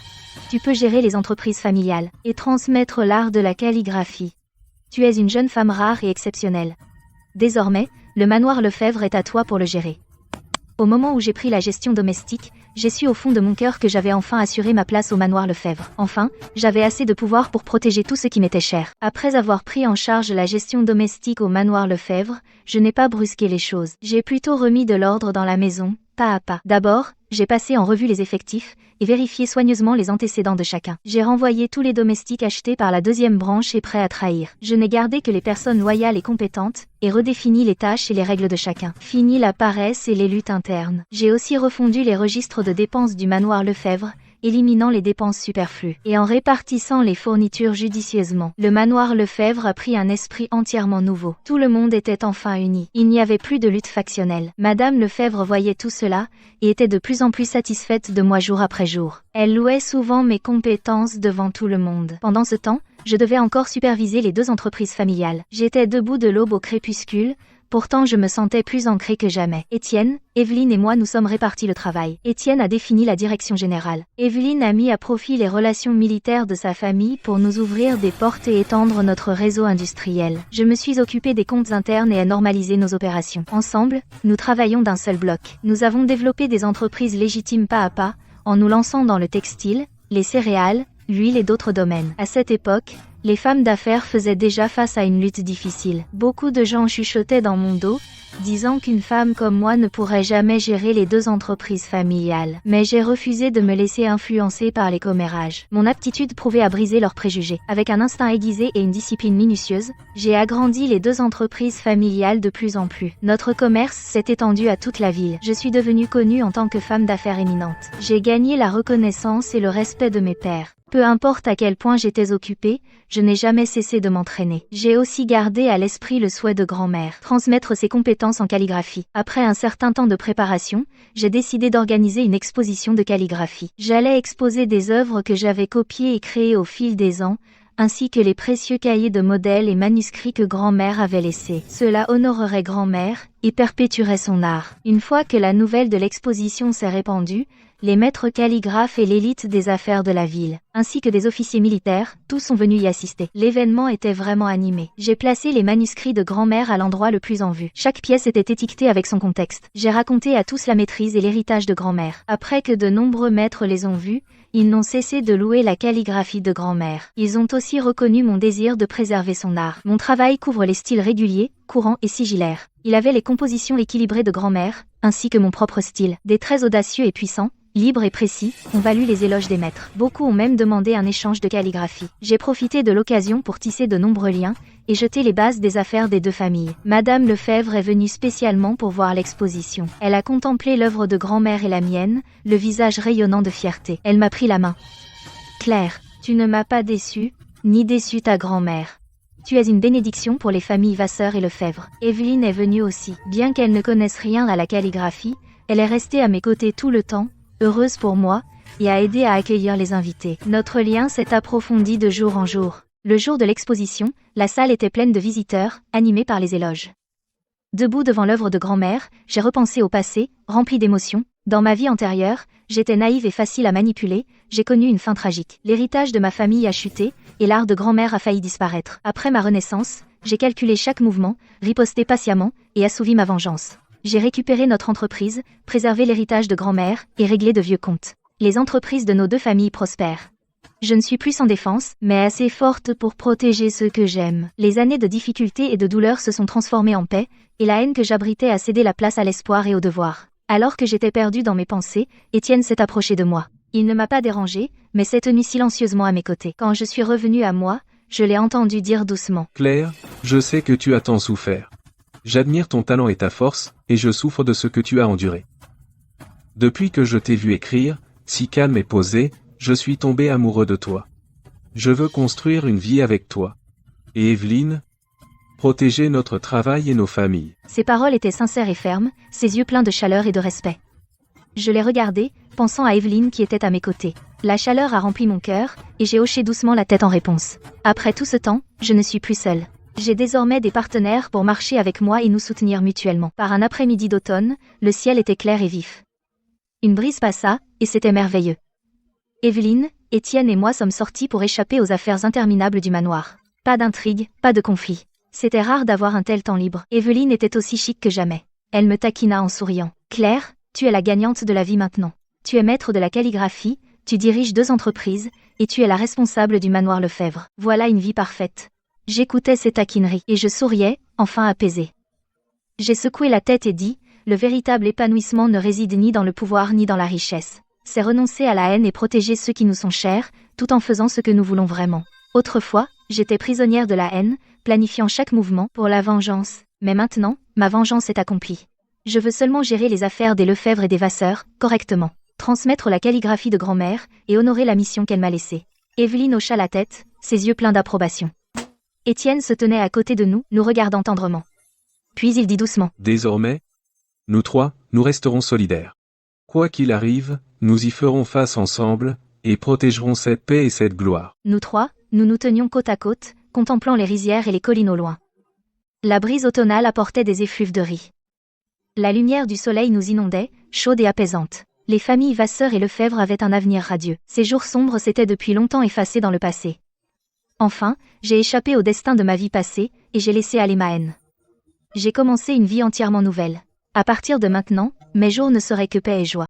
Tu peux gérer les entreprises familiales, et transmettre l'art de la calligraphie. Tu es une jeune femme rare et exceptionnelle. Désormais, le manoir Lefebvre est à toi pour le gérer. » Au moment où j'ai pris la gestion domestique, j'ai su au fond de mon cœur que j'avais enfin assuré ma place au manoir Lefebvre. Enfin, j'avais assez de pouvoir pour protéger tout ce qui m'était cher. Après avoir pris en charge la gestion domestique au manoir Lefebvre, je n'ai pas brusqué les choses. J'ai plutôt remis de l'ordre dans la maison, pas à pas. D'abord, j'ai passé en revue les effectifs, et vérifié soigneusement les antécédents de chacun. J'ai renvoyé tous les domestiques achetés par la deuxième branche et prêts à trahir. Je n'ai gardé que les personnes loyales et compétentes, et redéfini les tâches et les règles de chacun. Fini la paresse et les luttes internes. J'ai aussi refondu les registres de dépenses du manoir Lefebvre, éliminant les dépenses superflues, et en répartissant les fournitures judicieusement. Le manoir Lefebvre a pris un esprit entièrement nouveau. Tout le monde était enfin uni. Il n'y avait plus de lutte factionnelle. Madame Lefebvre voyait tout cela, et était de plus en plus satisfaite de moi jour après jour. Elle louait souvent mes compétences devant tout le monde. Pendant ce temps, je devais encore superviser les 2 entreprises familiales. J'étais debout de l'aube au crépuscule, pourtant je me sentais plus ancrée que jamais. Étienne, Evelyne et moi nous sommes répartis le travail. Étienne a défini la direction générale. Evelyne a mis à profit les relations militaires de sa famille pour nous ouvrir des portes et étendre notre réseau industriel. Je me suis occupée des comptes internes et à normaliser nos opérations. Ensemble, nous travaillons d'un seul bloc. Nous avons développé des entreprises légitimes pas à pas, en nous lançant dans le textile, les céréales, l'huile et d'autres domaines. À cette époque, les femmes d'affaires faisaient déjà face à une lutte difficile. Beaucoup de gens chuchotaient dans mon dos, disant qu'une femme comme moi ne pourrait jamais gérer les 2 entreprises familiales. Mais j'ai refusé de me laisser influencer par les commérages. Mon aptitude prouvait à briser leurs préjugés. Avec un instinct aiguisé et une discipline minutieuse, j'ai agrandi les 2 entreprises familiales de plus en plus. Notre commerce s'est étendu à toute la ville. Je suis devenue connue en tant que femme d'affaires éminente. J'ai gagné la reconnaissance et le respect de mes pairs. Peu importe à quel point j'étais occupée, je n'ai jamais cessé de m'entraîner. J'ai aussi gardé à l'esprit le souhait de grand-mère, transmettre ses compétences en calligraphie. Après un certain temps de préparation, j'ai décidé d'organiser une exposition de calligraphie. J'allais exposer des œuvres que j'avais copiées et créées au fil des ans, ainsi que les précieux cahiers de modèles et manuscrits que grand-mère avait laissés. Cela honorerait grand-mère et perpétuerait son art. Une fois que la nouvelle de l'exposition s'est répandue, les maîtres calligraphes et l'élite des affaires de la ville, ainsi que des officiers militaires, tous sont venus y assister. L'événement était vraiment animé. J'ai placé les manuscrits de grand-mère à l'endroit le plus en vue. Chaque pièce était étiquetée avec son contexte. J'ai raconté à tous la maîtrise et l'héritage de grand-mère. Après que de nombreux maîtres les ont vus, ils n'ont cessé de louer la calligraphie de grand-mère. Ils ont aussi reconnu mon désir de préserver son art. Mon travail couvre les styles réguliers, courants et sigillaires. Il avait les compositions équilibrées de grand-mère, ainsi que mon propre style. Des traits audacieux et puissants, libres et précis, ont valu les éloges des maîtres. Beaucoup ont même demandé un échange de calligraphie. J'ai profité de l'occasion pour tisser de nombreux liens et jeter les bases des affaires des 2 familles. Madame Lefebvre est venue spécialement pour voir l'exposition. Elle a contemplé l'œuvre de grand-mère et la mienne, le visage rayonnant de fierté. Elle m'a pris la main. « Claire, tu ne m'as pas déçue, ni déçu ta grand-mère. Tu es une bénédiction pour les familles Vasseur et Lefebvre. » Evelyne est venue aussi. Bien qu'elle ne connaisse rien à la calligraphie, elle est restée à mes côtés tout le temps, heureuse pour moi, et a aidé à accueillir les invités. Notre lien s'est approfondi de jour en jour. Le jour de l'exposition, la salle était pleine de visiteurs, animée par les éloges. Debout devant l'œuvre de grand-mère, j'ai repensé au passé, rempli d'émotions. Dans ma vie antérieure, j'étais naïve et facile à manipuler, j'ai connu une fin tragique. L'héritage de ma famille a chuté, et l'art de grand-mère a failli disparaître. Après ma renaissance, j'ai calculé chaque mouvement, riposté patiemment, et assouvi ma vengeance. J'ai récupéré notre entreprise, préservé l'héritage de grand-mère, et réglé de vieux comptes. Les entreprises de nos 2 familles prospèrent. Je ne suis plus sans défense, mais assez forte pour protéger ceux que j'aime. Les années de difficultés et de douleur se sont transformées en paix, et la haine que j'abritais a cédé la place à l'espoir et au devoir. Alors que j'étais perdue dans mes pensées, Étienne s'est approché de moi. Il ne m'a pas dérangée, mais s'est tenu silencieusement à mes côtés. Quand je suis revenue à moi, je l'ai entendu dire doucement. « Claire, je sais que tu as tant souffert. J'admire ton talent et ta force, et je souffre de ce que tu as enduré. Depuis que je t'ai vu écrire, si calme et posé, je suis tombé amoureux de toi. Je veux construire une vie avec toi. Et Evelyne, protéger notre travail et nos familles. » Ses paroles étaient sincères et fermes, ses yeux pleins de chaleur et de respect. Je l'ai regardé, pensant à Evelyne qui était à mes côtés. La chaleur a rempli mon cœur, et j'ai hoché doucement la tête en réponse. Après tout ce temps, je ne suis plus seule. J'ai désormais des partenaires pour marcher avec moi et nous soutenir mutuellement. Par un après-midi d'automne, le ciel était clair et vif. Une brise passa, et c'était merveilleux. Evelyne, Étienne et moi sommes sortis pour échapper aux affaires interminables du manoir. Pas d'intrigue, pas de conflit. C'était rare d'avoir un tel temps libre. Evelyne était aussi chic que jamais. Elle me taquina en souriant. « Claire, tu es la gagnante de la vie maintenant. Tu es maître de la calligraphie, tu diriges 2 entreprises, et tu es la responsable du manoir Lefebvre. Voilà une vie parfaite. » J'écoutais ces taquineries, et je souriais, enfin apaisé. J'ai secoué la tête et dit, le véritable épanouissement ne réside ni dans le pouvoir ni dans la richesse. C'est renoncer à la haine et protéger ceux qui nous sont chers, tout en faisant ce que nous voulons vraiment. Autrefois, j'étais prisonnière de la haine, planifiant chaque mouvement pour la vengeance. Mais maintenant, ma vengeance est accomplie. Je veux seulement gérer les affaires des Lefebvre et des Vasseur, correctement. transmettre la calligraphie de grand-mère et honorer la mission qu'elle m'a laissée. Evelyne hocha la tête, ses yeux pleins d'approbation. Étienne se tenait à côté de nous, nous regardant tendrement. Puis il dit doucement. Désormais, nous trois, nous resterons solidaires. Quoi qu'il arrive, nous y ferons face ensemble, et protégerons cette paix et cette gloire. Nous trois, nous nous tenions côte à côte, contemplant les rizières et les collines au loin. La brise automnale apportait des effluves de riz. La lumière du soleil nous inondait, chaude et apaisante. Les familles Vasseur et Lefebvre avaient un avenir radieux. Ces jours sombres s'étaient depuis longtemps effacés dans le passé. Enfin, j'ai échappé au destin de ma vie passée, et j'ai laissé aller ma haine. J'ai commencé une vie entièrement nouvelle. À partir de maintenant, mes jours ne seraient que paix et joie.